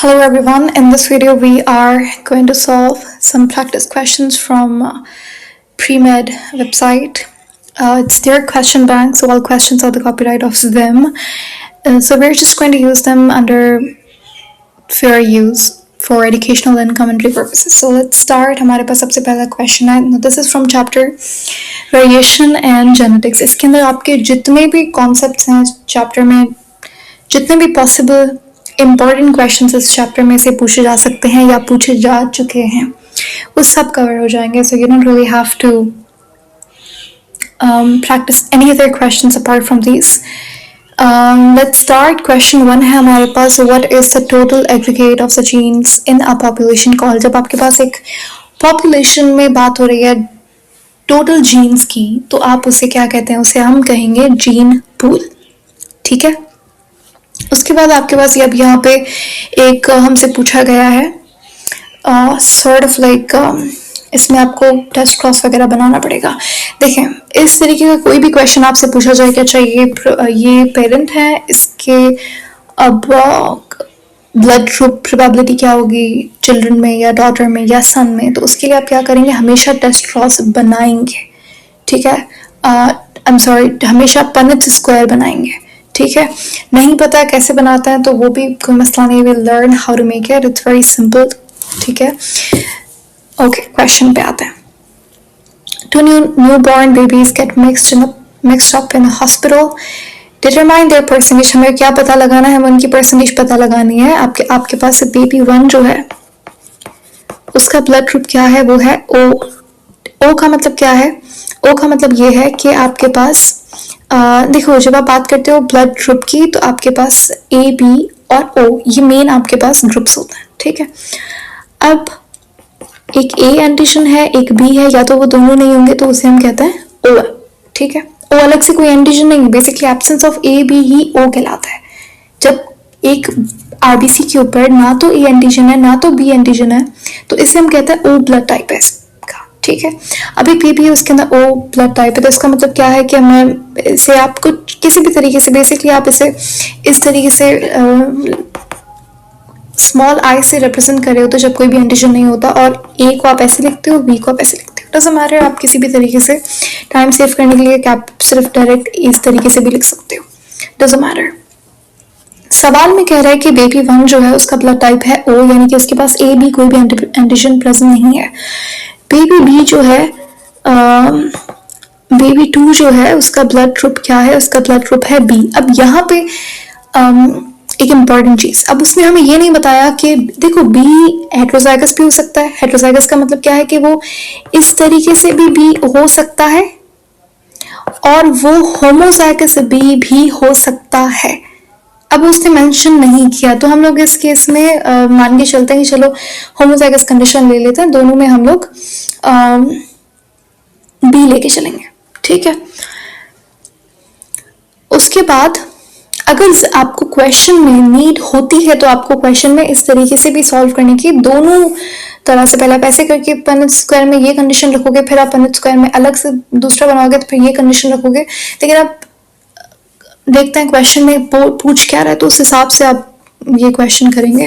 Hello everyone, in this video we are going to solve some practice questions from Pre-Med website. It's their question bank, so all questions are the copyright of them. So we're just going to use them under fair use for educational and commentary purposes. So let's start. हमारे पास सबसे पहला question है. Now this is from chapter Variation and Genetics. इसके अंदर आपके जितने भी concepts हैं chapter में, जितने भी possible इम्पॉर्टेंट क्वेश्चंस इस चैप्टर में से पूछे जा सकते हैं या पूछे जा चुके हैं वो सब कवर हो जाएंगे. So you don't really have to practise any other questions apart from these. Let's start. Question 1 है हमारे पास. What is the total aggregate of the genes in a population call. जब आपके पास एक पॉपुलेशन में बात हो रही है टोटल जीन्स की तो आप उसे क्या कहते हैं? उसे हम कहेंगे जीन पूल. ठीक है. उसके बाद आपके पास अब यहाँ पे एक हमसे पूछा गया है सॉर्ट ऑफ लाइक इसमें आपको टेस्ट क्रॉस वगैरह बनाना पड़ेगा. देखें, इस तरीके का कोई भी क्वेश्चन आपसे पूछा जाए कि अच्छा ये पेरेंट है, इसके अब ब्लड ग्रुप प्रोबेबिलिटी क्या होगी चिल्ड्रन में या डॉटर में या सन में, तो उसके लिए आप क्या करेंगे? हमेशा टेस्ट क्रॉस बनाएंगे. ठीक है. आई एम सॉरी, हमेशा पनेट स्क्वायर बनाएंगे. ठीक है. नहीं पता कैसे बनाता है तो वो भी कोई मसला नहीं. Will learn how to make it. It's very simple. ठीक है. ओके, क्वेश्चन पे आते हैं. Two newborn babies get mixed up in hospital. Determine their percentage. हमें क्या पता लगाना है? उनकी परसेंटेज पता लगानी है. आपके पास बेबी 1 जो है उसका ब्लड ग्रुप क्या है? वो है ओ. ओ का मतलब क्या है? ओ का मतलब ये है कि आपके पास देखो, जब आप बात करते हो ब्लड ग्रुप की तो आपके पास ए, बी और ओ, ये मेन आपके पास ग्रुप्स होते हैं. ठीक है. अब एक ए एंटीजन है, एक बी है, या तो वो दोनों नहीं होंगे तो उसे हम कहते हैं ओ. ठीक है. ओ अलग से कोई एंटीजन नहीं है. Basically absence of A B ही ओ कहलाता है. जब एक आरबीसी के ऊपर ना तो ए एंटीजन है ना तो बी एंटीजन है तो इसे हम कहते हैं ओ ब्लड टाइप है. ठीक है. अभी बेबी है उसके अंदर ओ ब्लड टाइप है तो इसका मतलब क्या है कि हमें इसे आपको किसी भी तरीके से बेसिकली आप इसे इस तरीके से स्मॉल आई से रिप्रेजेंट कर रहे हो तो जब कोई भी एंटीजन नहीं होता, और ए को आप ऐसे लिखते हो, बी को आप ऐसे लिखते हो. Doesn't matter. आप किसी भी तरीके से टाइम सेव करने के लिए आप सिर्फ डायरेक्ट इस तरीके से भी लिख सकते हो. Doesn't matter. सवाल में कह रहा है कि बेबी 1 जो है उसका ब्लड टाइप है ओ, यानी कि उसके पास ए बी कोई भी एंटीजन प्रेजेंट नहीं है. बेबी बी जो है बेबी 2 जो है उसका ब्लड ग्रुप क्या है? उसका ब्लड ग्रुप है बी. अब यहाँ पे एक इम्पॉर्टेंट चीज, अब उसने हमें ये नहीं बताया कि देखो बी हेट्रोजाइगस भी हो सकता है. हेट्रोजाइगस का मतलब क्या है कि वो इस तरीके से भी हो सकता है और वो होमोजाइगस बी भी हो सकता है. अब उसने मेंशन नहीं किया तो हम लोग इस केस में मान के चलते हैं कि चलो होमोजाइगस कंडीशन ले लेते हैं. दोनों में हम लोग बी लेके चलेंगे. ठीक है. उसके बाद अगर आपको क्वेश्चन में नीड होती है तो आपको क्वेश्चन में इस तरीके से भी सॉल्व करने की दोनों तरह से, पहले आप ऐसे करके पनेट स्क्वायर में ये कंडीशन रखोगे, फिर आप पनेट स्क्वायर में अलग से दूसरा बनाओगे तो फिर ये कंडीशन रखोगे. लेकिन आप देखते हैं क्वेश्चन में पूछ क्या रहा है तो उस हिसाब से आप ये क्वेश्चन करेंगे.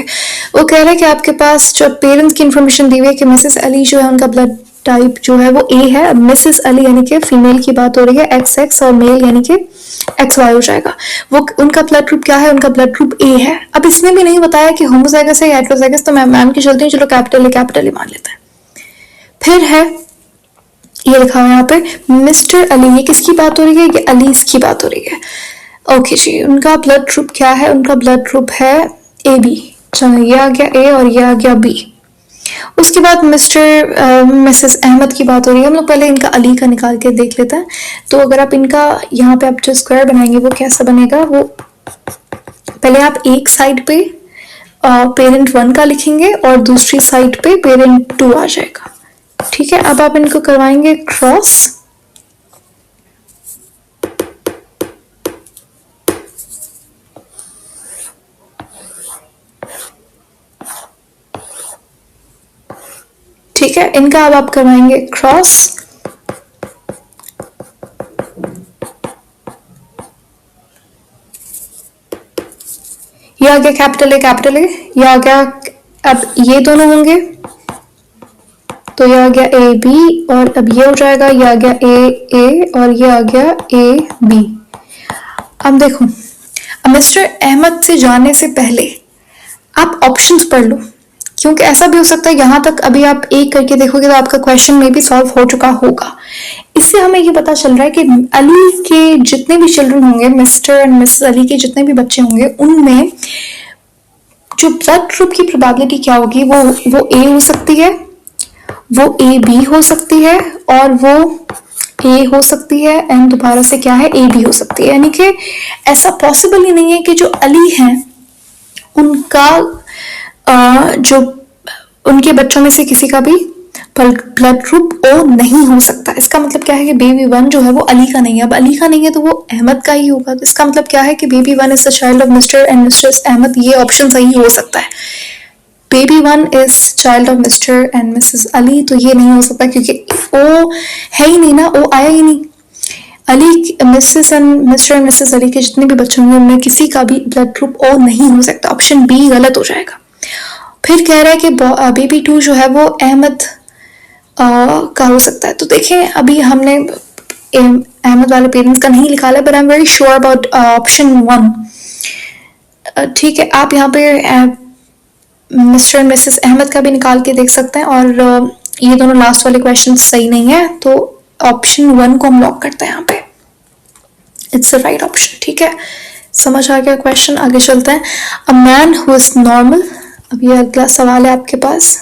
वो कह रहा है कि आपके पास जो पेरेंट्स की इंफॉर्मेशन दी हुई है कि मिसेस अली जो है उनका ब्लड टाइप जो है वो ए है. मिसेस अली यानी कि फीमेल की बात हो रही है, XX, और मेल यानी कि XY हो जाएगा. वो उनका ब्लड ग्रुप क्या है? उनका ब्लड ग्रुप ए है. अब इसने भी नहीं बताया कि होमोजाइगस है या हेट्रोजाइगस, तो मैं मैम की चलती हूँ, चलो कैपिटल ही मान लेते हैं. फिर है ये लिखा हुआ यहाँ पे मिस्टर अली. ये किसकी बात हो रही है? ये अलीज की बात हो रही है. ओके जी. उनका ब्लड ग्रुप क्या है? उनका ब्लड ग्रुप है ए बी. चलो, ये आ गया ए और ये आ गया बी. उसके बाद मिसेस अहमद की बात हो रही है. हम लोग पहले इनका अली का निकाल के देख लेते हैं. तो अगर आप इनका यहाँ पे आप जो स्क्वायर बनाएंगे वो कैसा बनेगा? वो पहले आप एक साइड पे पेरेंट 1 का लिखेंगे और दूसरी साइड पे पेरेंट 2 आ जाएगा. ठीक है. अब आप इनको करवाएंगे क्रॉस. ठीक है. इनका अब आप करवाएंगे क्रॉस. ये आ गया कैपिटल ए, ये आ गया, अब ये दोनों होंगे तो ये आ गया ए बी, और अब ये हो जाएगा, ये आ गया ए और ये आ गया ए बी। अब देखो, अब मिस्टर अहमद से जाने से पहले आप ऑप्शंस पढ़ लो, क्योंकि ऐसा भी हो सकता है यहाँ तक अभी आप एक करके देखोगे तो आपका क्वेश्चन में भी सॉल्व हो चुका होगा। इससे हमें ये पता चल रहा है कि अली के जितने भी चिल्ड्रन होंगे, मिस्टर एंड मिसेस अली के जितने भी बच्चे होंगे, उनमें जो ब्लड ग्रुप की प्रोबेबिलिटी क्या होगी, वो ए हो सकती है, वो ए बी हो सकती है, और वो ए हो सकती है, एंड दोबारा से क्या है, ए बी हो सकती है। यानी कि ऐसा पॉसिबल ही नहीं है कि जो अली हैं उनका जो उनके बच्चों में से किसी का भी ब्लड ग्रुप ओ नहीं हो सकता। इसका मतलब क्या है कि बेबी वन जो है वो अली का नहीं है। अब अली का नहीं है तो वो अहमद का ही होगा। तो इसका मतलब क्या है कि baby one is the child of Mr and mistress Ahmad. ये ऑप्शन सही हो सकता है। Baby one is child of Mr and Mrs Ali, तो ये नहीं हो सकता क्योंकि ओ है ही नहीं ना, ओ आया ही नहीं। Ali, Mrs and mister and Mrs Ali के जितने भी बच्चे होंगे उनमें किसी का भी ब्लड ग्रुप ओ नहीं हो सकता। ऑप्शन बी गलत हो जाएगा। फिर कह रहा है कि बेबी टू जो है वो अहमद का हो सकता है। तो देखें, अभी हमने अहमद वाले पेरेंट्स का नहीं निकाला, but I am very sure about option one. ठीक है, आप यहाँ पे मिस्टर एंड मिसेस अहमद का भी निकाल के देख सकते हैं, और ये दोनों लास्ट वाले क्वेश्चन सही नहीं है, तो ऑप्शन वन को हम लॉक करते हैं यहाँ पे। It's the right option. ठीक है, समझ आ गया क्वेश्चन। आगे चलते हैं। A man who is normal. अब ये अगला सवाल है आपके पास।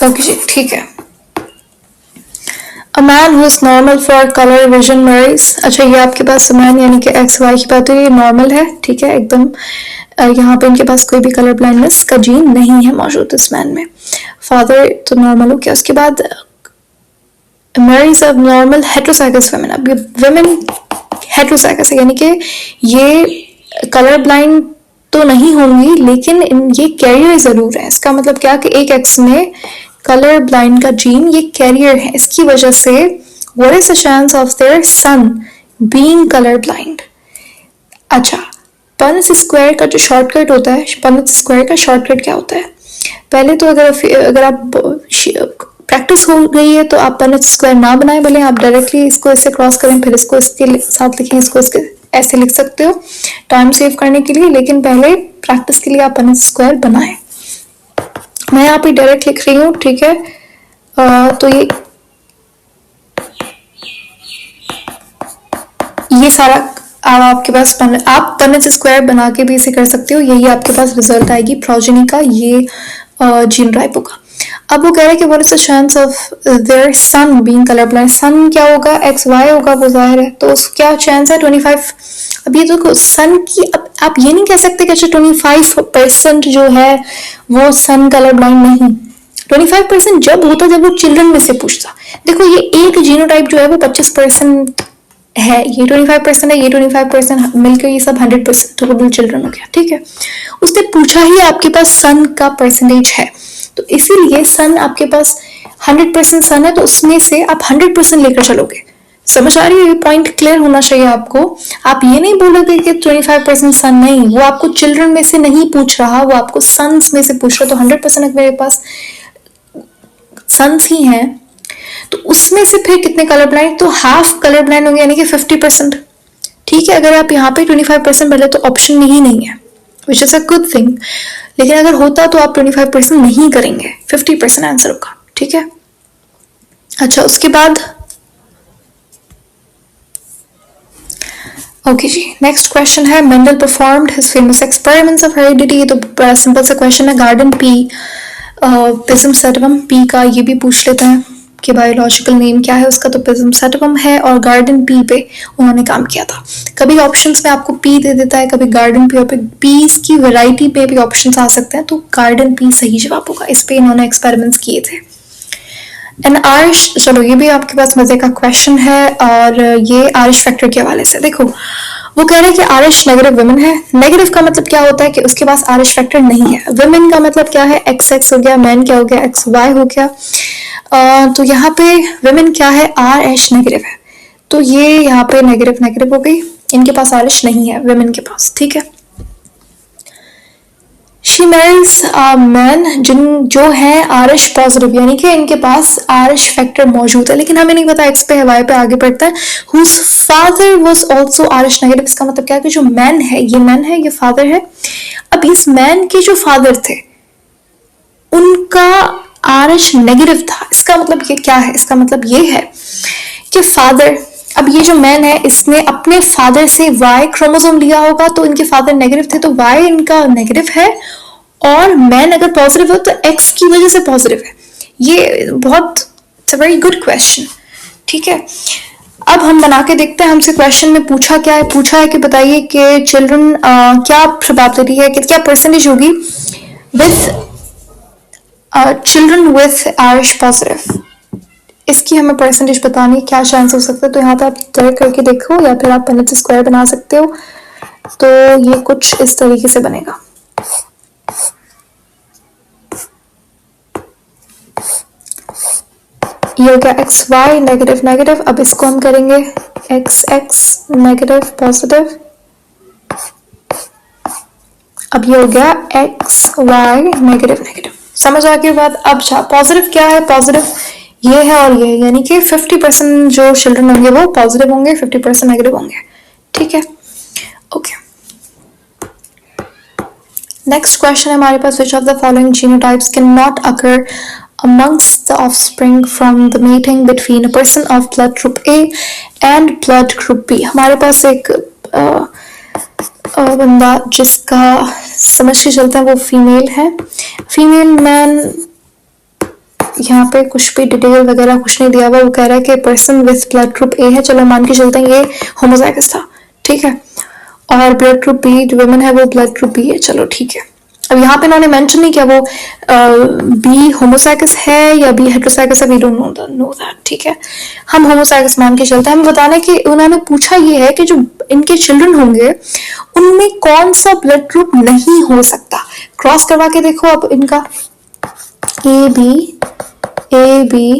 ओके जी, ठीक है। A man who is normal for color vision varies। अच्छा, ये आपके पास मैन यानी कि एक्स वाई की बात है, ये नॉर्मल है। ठीक है, एकदम यहाँ पे इनके पास कोई भी कलर ब्लाइंडनेस का जीन नहीं है मौजूद इस मैन में। फादर तो नॉर्मल हो गया। उसके बाद मैरीज अब नॉर्मल हेट्रोसाइगस वुमेन। अब ये वुमेन हेट्रोसाइगस है, यानी कि ये कलर ब्लाइंड तो नहीं होंगी, लेकिन ये कैरियर जरूर है। इसका मतलब क्या कि एक एक्स में कलर ब्लाइंड का जीन ये कैरियर है। इसकी वजह से what is the chance of their son being colour blind. अच्छा, पनस स्क्वायर का जो शॉर्टकट होता है, पनस स्क्वायर का शॉर्टकट क्या होता है? पहले तो अगर आप प्रैक्टिस हो गई है तो आप पनस स्क्वायर ना बनाए, भले आप डायरेक्टली इसको इससे क्रॉस करें, फिर इसको इसके साथ लिखें, इसको इसके ऐसे लिख सकते हो टाइम सेव करने के लिए, लेकिन पहले प्रैक्टिस के लिए आप पनस स्क्वायर बनाएं। मैं यहाँ पे डायरेक्ट लिख रही हूँ। ठीक है, तो ये सारा आपके पास आप पनस स्क्वायर बना के भी इसे कर सकते हो। यही आपके पास रिजल्ट आएगी प्रोजेनी का, ये जीन राइप होगा। अब वो कह रहे हैं कि what is the chance of their son being colour blind. Son क्या होगा? एक्स वाई होगा, वो जाहिर है। तो क्या चांस है? 25। अब ये देखो सन की, अब आप ये नहीं कह सकते कि अच्छा 25% जो है वो सन कलर ब्लाइंड नहीं। 25% जब होता जब वो चिल्ड्रन में से पूछता। देखो ये एक जीनोटाइप जो है वो 25% है, ये 25% है, ये 25% मिलकर ये सब 100% टोटल चिल्ड्रन हो गया। ठीक है, उसने पूछा ही आपके पास सन का परसेंटेज है, तो इसीलिए सन आपके पास 100% सन है, तो उसमें से आप 100% लेकर चलोगे। समझ आ रही है? ये पॉइंट क्लियर होना चाहिए आपको। आप ये नहीं बोलोगे कि 25% सन नहीं, वो आपको चिल्ड्रन में से नहीं पूछ रहा, वो आपको सन्स में से पूछ रहा। तो 100% मेरे पास सन्स ही हैं, तो उसमें से फिर कितने कलर ब्लाइंड? तो हाफ कलर ब्लाइंड होंगे, यानी कि 50%। ठीक है, अगर आप यहाँ पे 25% पहले तो ऑप्शन में ही नहीं है, which is a good thing. लेकिन अगर होता तो आप 25% नहीं करेंगे, 50% आंसर होगा। ठीक है, अच्छा उसके बाद ओके जी, नेक्स्ट क्वेश्चन है Mendel performed his famous experiments of heredity. ये तो बड़ा सिंपल सा क्वेश्चन है। गार्डन पी पिज्म सेटिवम, पी का ये भी पूछ लेते हैं कि बायोलॉजिकल नेम क्या है उसका, तो पिज्म सेटिवम है, और गार्डन पी पे उन्होंने काम किया था। कभी ऑप्शंस में आपको पी दे देता है, कभी गार्डन पी, और पीस की वैरायटी पे भी ऑप्शंस आ सकते हैं, तो गार्डन पी सही जवाब होगा। इस पे इन्होंने एक्सपेरिमेंट्स किए थे। एंड आरिश, चलो ये भी आपके पास मजे का क्वेश्चन है, और ये आरिश फैक्टर के हवाले से। देखो वो कह रहे हैं कि आरिश नेगेटिव वुमेन है। नेगेटिव का मतलब क्या होता है कि उसके पास आरिश फैक्टर नहीं है। वुमेन का मतलब क्या है, एक्स एक्स हो गया, मैन क्या हो गया, एक्स वाई हो गया। तो यहाँ पे वुमेन क्या है, आर एच नेगेटिव है, तो ये यहाँ पे नेगेटिव नेगेटिव हो गई, इनके पास आरिश नहीं है वुमेन के पास, ठीक है। शी मैरिज मैन जो है आरिश पॉजिटिव, यानी कि इनके पास आरिश फैक्टर मौजूद है, लेकिन हमें नहीं पता एक्स पे है वाई पे, आगे बढ़ता है। Whose father was also Rh negative, इसका मतलब क्या है कि जो मैन है, ये मैन है, ये फादर है। अब इस मैन के जो फादर थे उनका आरिश नेगेटिव था, इसका मतलब ये क्या है, इसका मतलब ये है कि फादर, अब ये जो मैन है इसने अपने फादर से वाई क्रोमोसोम लिया होगा, तो इनके फादर नेगेटिव थे तो वाई इनका नेगेटिव है, और मैन अगर पॉजिटिव हो तो एक्स की वजह से पॉजिटिव है। ये बहुत it's a very good question, ठीक है। अब हम बना के देखते हैं, हमसे क्वेश्चन में पूछा क्या है, पूछा है कि बताइए कि चिल्ड्रन क्या प्रोबेबिलिटी है कि क्या परसेंटेज होगी with children with Aarish positive, इसकी हमें परसेंटेज बतानी, क्या चांस हो सकता है। तो यहाँ पे आप ट्राई करके देखो, या फिर आप पहले से स्क्वायर बना सकते हो। तो ये कुछ इस तरीके से बनेगा। ये हो गया एक्स वाई नेगेटिव नेगेटिव, अब इसको हम करेंगे एक्स एक्स नेगेटिव पॉजिटिव, अब ये हो गया एक्स वाई नेगेटिव नेगेटिव। समझ आ गई बात। अब पॉजिटिव क्या है, पॉजिटिव ये है और ये, यानी कि 50% जो चिल्ड्रन होंगे वो पॉजिटिव होंगे, 50% नेगेटिव होंगे, ठीक है। ओके, नेक्स्ट क्वेश्चन है हमारे पास, which of the following genotypes can not occur amongst the offspring from the mating between a person of blood group A and blood group B। हमारे पास एक बंदा जिसका समझ के चलते हैं वो फीमेल है, फीमेल मैन, यहाँ पे कुछ भी डिटेल वगैरह कुछ नहीं दिया हुआ, वो कह रहा है कि person with blood group A है, चलो मान के चलते हैं ये होमोजाइगस था, ठीक है, और ब्लड ग्रुप बी जो वुमेन है वो ब्लड ग्रुप बी है, चलो ठीक है। अब यहाँ पे इन्होंने मेंशन नहीं किया वो बी होमोजाइगस है या बी हेटेरोजाइगस है, वी डोंट नो दैट, ठीक है, हम होमोजाइगस मान के चलते हैं। हमें बताना कि उन्होंने पूछा ये है कि जो इनके चिल्ड्रन होंगे उनमें कौन सा ब्लड ग्रुप नहीं हो सकता, क्रॉस करवा के देखो। अब इनका A B A B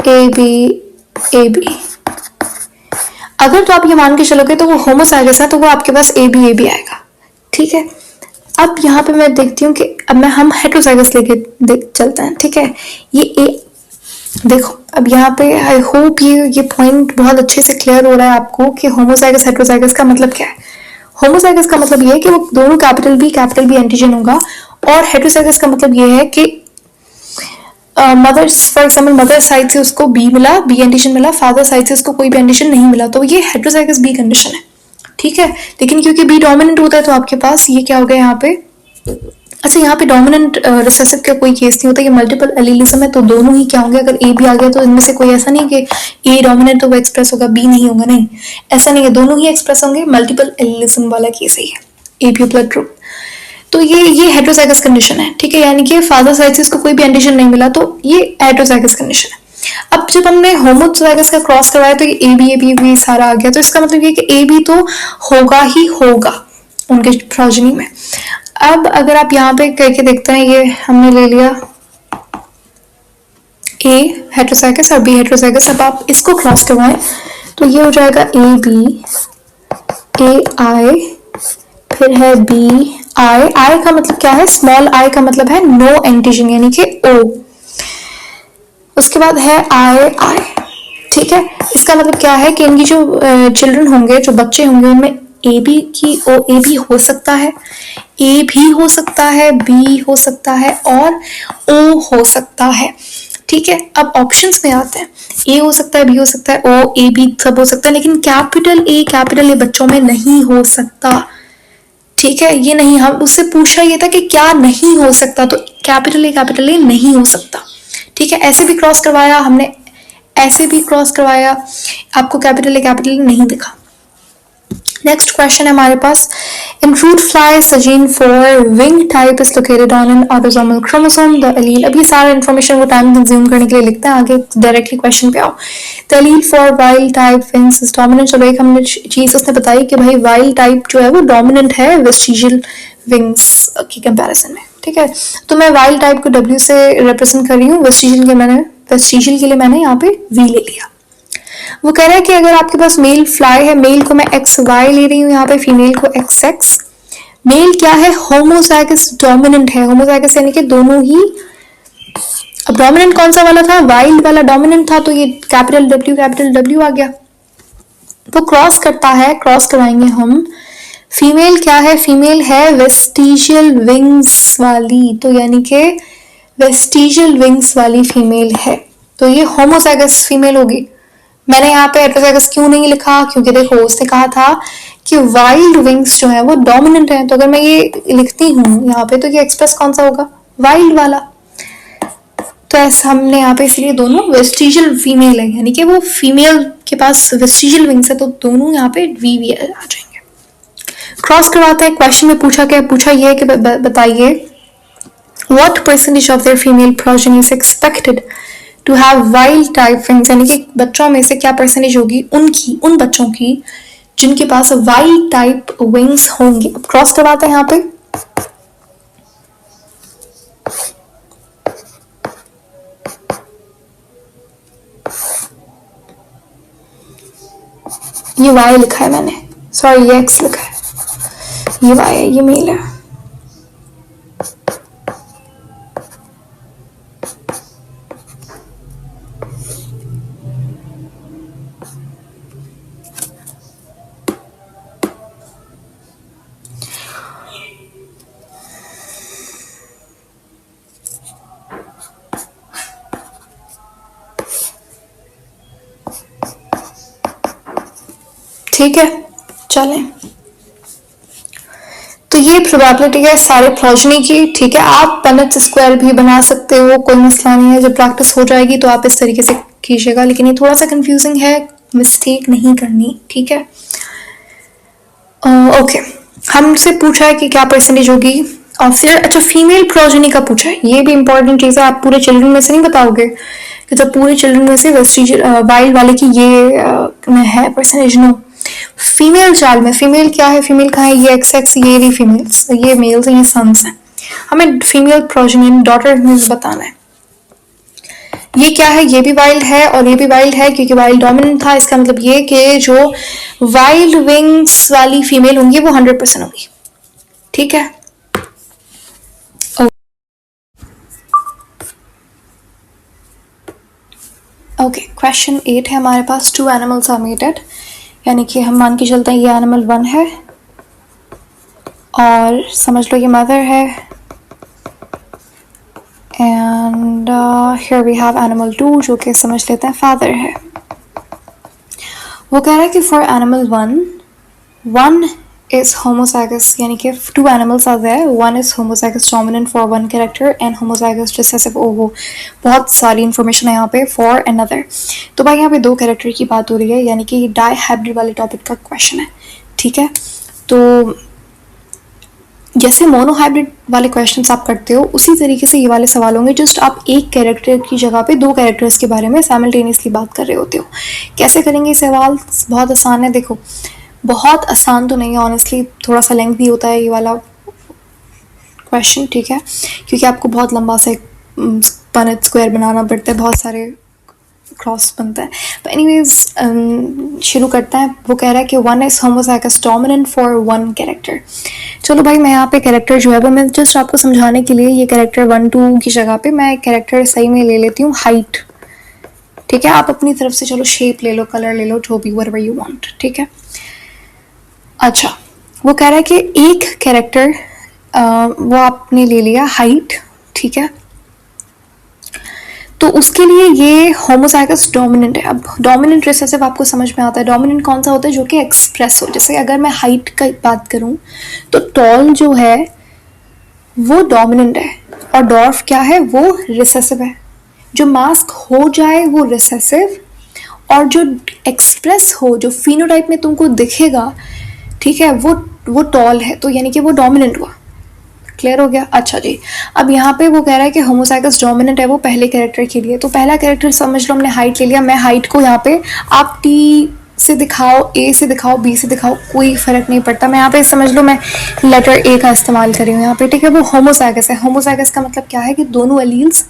A B A B, अगर तो आप ये मान के चलोगे तो वो होमोजाइगस है, तो वो आपके पास ए बी आएगा, ठीक है। अब यहाँ पे मैं देखती हूँ कि अब हम हेटेरोजाइगस लेके चलते हैं, ठीक है। ये ए देखो, अब यहाँ पे आई होप ये पॉइंट बहुत अच्छे से क्लियर हो रहा है आपको कि होमोजाइगस हेटेरोजाइगस का मतलब क्या है। होमोजाइगस का मतलब ये है कि वो दोनों कैपिटल बी एंटीजन होगा, और हेटेरोजाइगस का मतलब ये है कि mother for example mother side से उसको बी मिला, बी एंटीजन मिला, फादर साइड से उसको कोई भी एंटीजन नहीं मिला, तो ये हेटेरोजाइगस बी कंडीशन है, ठीक है। लेकिन क्योंकि बी डोमिनेंट होता है तो आपके पास ये क्या हो गया यहाँ पे, अच्छा यहाँ पे डोमिनेंट रिसेसिव का कोई केस नहीं होता, ये मल्टीपल एलिलिज्म है, तो दोनों ही क्या होंगे, अगर ए भी आ गया तो इनमें से कोई ऐसा नहीं कि ए डोमिनेंट तो वो एक्सप्रेस होगा बी नहीं होगा, नहीं ऐसा नहीं है, दोनों ही एक्सप्रेस होंगे, मल्टीपल एलिलिज्म वाला केस ही है ए बी ब्लड ग्रुप। तो ये हेटेरोजाइगस कंडीशन है, ठीक है, यानी कि फादर साइड से इसको कोई भी एंटीजन नहीं मिला, तो ये हेटेरोजाइगस कंडीशन है। अब जब हमने होमोजाइगस का क्रॉस करवाया तो ये ए बी सारा आ गया, तो इसका मतलब ये कि ए बी तो होगा ही होगा उनके प्रोजेनी में। अब अगर आप यहाँ पे करके देखते हैं, ये हमने ले लिया ए हेटेरोजाइगस और बी हेटेरोजाइगस, अब आप इसको क्रॉस करवाएं तो ये हो जाएगा ए बी ए आई, फिर है बी आई का मतलब क्या है, स्मॉल आई का मतलब है नो एंटीजन यानी कि ओ, उसके बाद है आई, ठीक है। इसका मतलब क्या है कि इनकी जो चिल्ड्रन होंगे, जो बच्चे होंगे, उनमें ए बी की ए बी हो सकता है, ए भी हो सकता है, बी हो सकता है और ओ हो सकता है, ठीक है। अब ऑप्शंस में आते हैं, ए हो सकता है, बी हो सकता है, ओ ए बी सब हो सकता है, लेकिन कैपिटल ए बच्चों में नहीं हो सकता, ठीक है, ये नहीं। हम उससे पूछा ये था कि क्या नहीं हो सकता, तो कैपिटल ए नहीं हो सकता, ठीक है। ऐसे भी क्रॉस करवाया हमने, ऐसे भी क्रॉस करवाया, आपको कैपिटल ए नहीं दिखा, नेक्स्ट क्वेश्चन है हमारे पास, in fruit flies the gene for wing type is located on an autosomal chromosome the allele. अब ये सारा इन्फॉर्मेशन वो टाइम कंज्यूम करने के लिए लिखते हैं, आगे डायरेक्टली क्वेश्चन पे आओ। The allele for wild type wings is dominant. चलो एक हमने चीज उसने बताई कि भाई वाइल्ड टाइप जो है वो डोमिनेंट है वेस्टिजियल विंग्स की कंपैरिजन में, ठीक है। तो मैं वाइल्ड टाइप को W से रिप्रेजेंट कर रही हूँ, वेस्टिजियल के लिए मैंने यहाँ पे V ले लिया। वो कह रहा है कि अगर आपके पास मेल फ्लाई है, मेल को मैं XY ले रही हूँ यहाँ पे, फीमेल को XX। मेल क्या है, होमोजाइगस डोमिनेंट है, होमोजाइगस यानी कि दोनों ही। अब डोमिनेंट कौन सा वाला था, वाइल्ड वाला डोमिनेंट था, तो ये कैपिटल W आ गया। वो क्रॉस करता है, क्रॉस कराएंगे हम। फीमेल क्या है, फीमेल है वेस्टिजियल विंग्स वाली, तो यानी कि वेस्टिजियल विंग्स वाली फीमेल है, तो ये होमोजाइगस फीमेल होगी। मैंने यहाँ पे हेटेरोजाइगस क्यों नहीं लिखा, क्योंकि देखो उसने कहा था कि वाइल्ड विंग्स जो है वो डोमिनेंट है, तो अगर मैं ये लिखती हूँ यहाँ पे तो ये एक्सप्रेस कौन सा होगा, वाइल्ड वाला। तो ऐसा हमने यहाँ पे इसलिए दोनों वेस्टिजियल फीमेल है, यानी कि वो फीमेल के पास वेस्टिजियल विंग्स है, तो दोनों यहाँ पे वी आ जाएंगे। क्रॉस करवाते हैं। क्वेश्चन में पूछा ये है कि बताइए what percentage of their female progeny is expected to have wild type wings, यानी कि बच्चों में से क्या परसेंटेज होगी उन बच्चों की जिनके पास वाइल्ड टाइप विंग्स होंगे। अब क्रॉस करवाते हैं यहाँ पे। ये Y लिखा है मैंने, सॉरी ये X लिखा है, ये Y है, ये मेल है। ठीक है, चलें। तो ये प्रोबेबिलिटी है सारे प्रोजनी की, ठीक है। आप पनेट स्क्वायर भी बना सकते हो, कोई मसला नहीं है। जब प्रैक्टिस हो जाएगी तो आप इस तरीके से कीजिएगा, लेकिन ये थोड़ा सा कंफ्यूजिंग है, मिस्टेक नहीं करनी, ठीक है। ओके, हमसे पूछा है कि क्या परसेंटेज होगी ऑफ देयर, अच्छा फीमेल प्रोजनी का पूछा है, ये भी इंपॉर्टेंट चीज है। आप पूरे चिल्ड्रन में से नहीं बताओगे कि जब पूरे चिल्ड्रन में से वेस्टिजियल वाइल्ड वाले की ये है परसेंटेज, नो। फीमेल चाइल्ड में फीमेल क्या है, फीमेल कहाँ है, ये XX, ये भी फीमेल्स, ये मेल्स हैं, ये सन्स हैं। हमें फीमेल प्रोजनी डॉटर में बताना है। ये क्या है, ये भी वाइल्ड है और ये भी वाइल्ड है, क्योंकि वाइल्ड डोमिनेंट था। इसका मतलब ये कि जो वाइल्ड विंग्स वाली फीमेल होंगी वो 100% होंगी, ठीक है। ओके, क्वेश्चन 8 है हमारे पास, 2 एनिमल्स आर मेटेड, यानी कि हम मान के चलते हैं ये एनिमल 1 है और समझ लो ये मदर है, and here we have animal 2 जो कि समझ लेते हैं फादर है। वो कह रहा है कि फॉर एनिमल 1 is homozygous, यानी कि 2 animals are there, 1 is homozygous dominant for one character and homozygous recessive ovo। बहुत सारी इंफॉर्मेशन है यहाँ पे for another। तो भाई यहाँ पे 2 कैरेक्टर की बात हो रही है, यानी कि डाई हाइब्रिड वाले टॉपिक का क्वेश्चन है, ठीक है। तो जैसे मोनो हाइब्रिड वाले क्वेश्चंस आप करते हो उसी तरीके से ये वाले सवाल होंगे, जस्ट आप एक कैरेक्टर की जगह पे 2 कैरेक्टर्स के बारे में साइमल्टेनियसली बात कर रहे होते हो। कैसे करेंगे ये सवाल, बहुत आसान है। देखो बहुत आसान तो नहीं है ऑनेस्टली, थोड़ा सा लेंथी होता है ये वाला क्वेश्चन, ठीक है, क्योंकि आपको बहुत लंबा सा एक पनेट स्क्वायर बनाना पड़ता है, बहुत सारे क्रॉस बनता है। तो एनीवेज शुरू करते हैं। वो कह रहा है कि 1 is homozygous dominant for one character. चलो भाई मैं यहाँ पे कैरेक्टर जो है वो मैं जस्ट आपको समझाने के लिए ये कैरेक्टर 1 2 की जगह पे मैं कैरेक्टर सही में ले लेती हूँ हाइट, ठीक है। आप अपनी तरफ से चलो शेप ले लो, कलर ले लो, जो भी whatever you want, ठीक है। अच्छा, वो कह रहा है कि एक कैरेक्टर वो आपने ले लिया हाइट, ठीक है, तो उसके लिए ये होमोजाइगस डोमिनेंट है। अब डोमिनेंट रिसेसिव आपको समझ में आता है, डोमिनेंट कौन सा होता है, जो कि एक्सप्रेस हो। जैसे अगर मैं हाइट की बात करूं तो टॉल जो है वो डोमिनेंट है और डॉर्फ क्या है, वो रिसेसिव है। जो मास्क हो जाए वो रिसेसिव, और जो एक्सप्रेस हो, जो फिनोटाइप में तुमको दिखेगा ठीक है, वो टॉल है, तो यानी कि वो डोमिनेंट हुआ। क्लियर हो गया? अच्छा जी, अब यहाँ पे वो कह रहा है कि होमोजाइगस डोमिनेंट है वो पहले कैरेक्टर के लिए। तो पहला कैरेक्टर समझ लो हमने हाइट ले लिया। मैं हाइट को यहाँ पे आप टी से दिखाओ, ए से दिखाओ, बी से दिखाओ, कोई फर्क नहीं पड़ता। मैं यहाँ पे समझ लो मैं लेटर ए का इस्तेमाल कर रही हूँ यहाँ पे, ठीक है। वो होमोजाइगस है। होमोजाइगस का मतलब क्या है कि दोनों एलील्स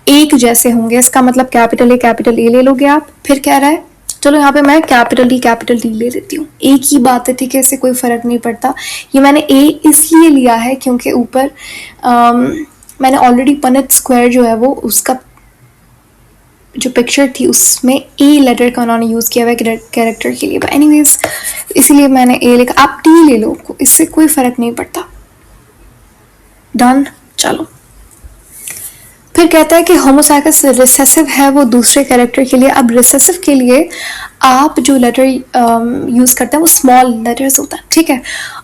एक जैसे होंगे। इसका मतलब कैपिटल ए ले लोगे आप। फिर कह रहा है, चलो यहाँ पे मैं कैपिटल डी ले लेती हूँ, एक ही बात है, ठीक है, इससे कोई फर्क नहीं पड़ता। ये मैंने ए इसलिए लिया है क्योंकि ऊपर मैंने ऑलरेडी पनेट स्क्वायर जो है वो उसका जो पिक्चर थी उसमें ए लेटर का उन्होंने यूज़ किया हुआ है कैरेक्टर के लिए। बट एनीवेज इसीलिए मैंने ए लिखा। आप टी ले लो, इससे कोई फर्क नहीं पड़ता। डन। चलो, फिर कहता है कि होमोजाइगस रिसेसिव है वो दूसरे कैरेक्टर के लिए। अब रिसेसिव के लिए आप जो लेटर यूज़ करते हैं वो स्मॉल लेटर्स होता है, ठीक है।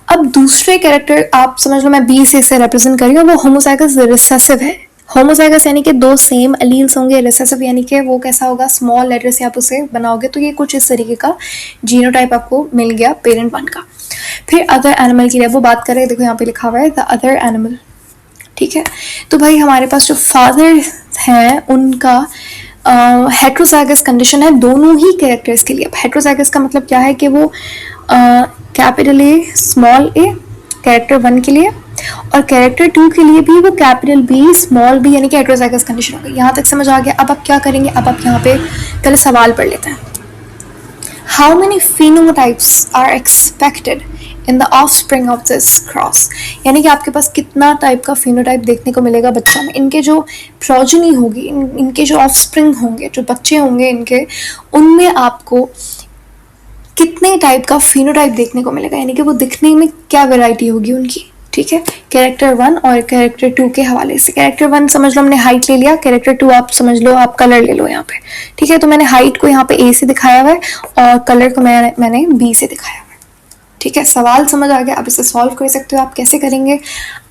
अब दूसरे कैरेक्टर आप समझ लो मैं बी से इसे रिप्रेजेंट कर रही हूँ, वो होमोजाइगस रिसेसिव है। होमोजाइगस यानी कि दो सेम एलील्स होंगे। रिसेसिव यानी कि वो कैसा होगा, स्मॉल लेटर से आप उसे बनाओगे तो ये कुछ इस तरीके का जीनोटाइप आपको मिल गया पेरेंट वन का। फिर अदर एनिमल के लिए वो बात कर रहे हैं, देखो यहाँ पे लिखा हुआ है द अदर एनिमल, ठीक है। तो भाई हमारे पास जो फादर हैं उनका हेट्रोजाइगस कंडीशन है दोनों ही कैरेक्टर्स के लिए। अब हेट्रोजाइगस का मतलब क्या है कि वो capital A small a character one के लिए और कैरेक्टर टू के लिए भी वो कैपिटल बी स्मॉल बी, यानी कि हेट्रोजाइगस कंडीशन हो गई। यहाँ तक समझ आ गया? अब आप क्या करेंगे, अब आप यहाँ पे पहले सवाल पढ़ लेते हैं। How many phenotypes are expected in the offspring of this cross? यानी कि आपके पास कितना टाइप का फिनोटाइप देखने को मिलेगा बच्चों में। इनके जो प्रोजनी होगी, इनके जो ऑफस्प्रिंग होंगे, जो बच्चे होंगे इनके, उनमें आपको कितने टाइप का फिनोटाइप देखने को मिलेगा, यानी कि वो दिखने में क्या वैरायटी होगी उनकी, ठीक है। कैरेक्टर वन और कैरेक्टर टू के हवाले से। कैरेक्टर वन समझ लो हमने हाइट ले लिया, कैरेक्टर टू आप समझ लो आप कलर ले लो यहाँ पे, ठीक है। तो मैंने हाइट को यहाँ पे ए से दिखाया हुआ है और कलर को मैंने बी से दिखाया हुआ है, ठीक है। सवाल समझ आ गया? अब इसे सॉल्व कर सकते हो। आप कैसे करेंगे,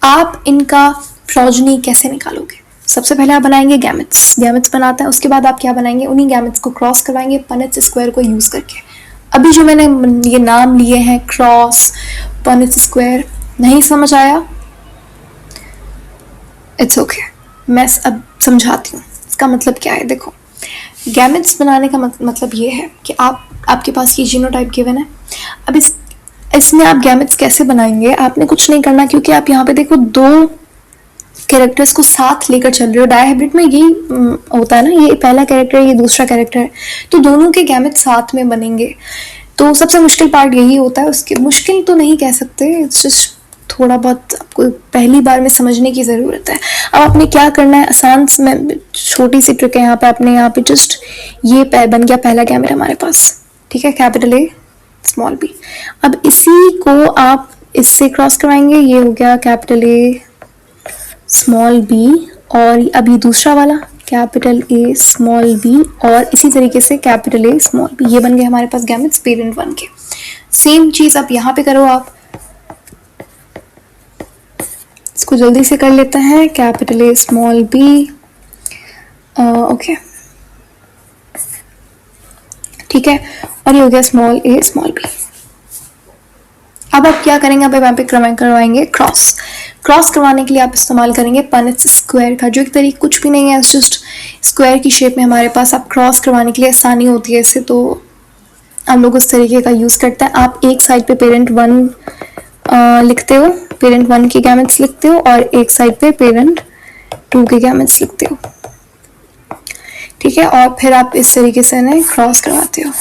आप इनका प्रोजनी कैसे निकालोगे? सबसे पहले आप बनाएंगे गैमेट्स बनाते हैं। उसके बाद आप क्या बनाएंगे, उन्हीं गैमेट्स को क्रॉस करवाएंगे पनेट स्क्वायर को यूज करके। अभी जो मैंने ये नाम लिए हैं क्रॉस, पनेट स्क्वायर, नहीं समझ आया, इट्स ओके, मैं अब समझाती हूँ इसका मतलब क्या है। देखो, गैमेट्स बनाने का मतलब ये है कि आपके पास ये जीनोटाइप गिवन है। अब इसमें आप गैमेट्स कैसे बनाएंगे, आपने कुछ नहीं करना, क्योंकि आप यहाँ पे देखो दो कैरेक्टर्स को साथ लेकर चल रहे हो। डायहाइब्रिड में यही होता है ना, ये पहला कैरेक्टर है, ये दूसरा कैरेक्टर है, तो दोनों के गैमेट्स साथ में बनेंगे। तो सबसे मुश्किल पार्ट यही होता है। उसके मुश्किल तो नहीं कह सकते, इट्स जस्ट थोड़ा बहुत आपको पहली बार में समझने की ज़रूरत है। अब आपने क्या करना है, आसान में छोटी सी ट्रिक है यहाँ पे। आपने यहाँ पे जस्ट ये बन गया पहला गैमेट हमारे पास, ठीक है, कैपिटल ए स्मॉल बी। अब इसी को आप इससे क्रॉस करवाएंगे, ये हो गया कैपिटल ए स्मॉल बी, और अब ये दूसरा वाला कैपिटल ए स्मॉल बी और इसी तरीके से कैपिटल ए स्मॉल बी, ये बन गए हमारे पास गैमेट्स पेरेंट वन के। सेम चीज़ आप यहाँ पे करो। आप इसको जल्दी से कर लेते हैं, capital A small B, okay, ठीक है, और ये हो गया स्मॉल ए स्मॉल बी। अब आप क्या करेंगे, अब यहाँ पे करवाएंगे क्रॉस करवाने के लिए आप इस्तेमाल करेंगे पनेट स्क्वायर का, जो एक तरीका कुछ भी नहीं है, जस्ट स्क्वायर की शेप में हमारे पास। आप क्रॉस करवाने के लिए आसानी होती है इससे, तो हम लोग उस तरीके का यूज़ करते हैं। आप एक साइड पे पेरेंट वन लिखते हो, पेरेंट वन के गैमेट्स लिखते हो, और एक साइड पे पेरेंट टू के गैमेट्स लिखते हो, ठीक है, और फिर आप इस तरीके से इन्हें क्रॉस करवाते हो,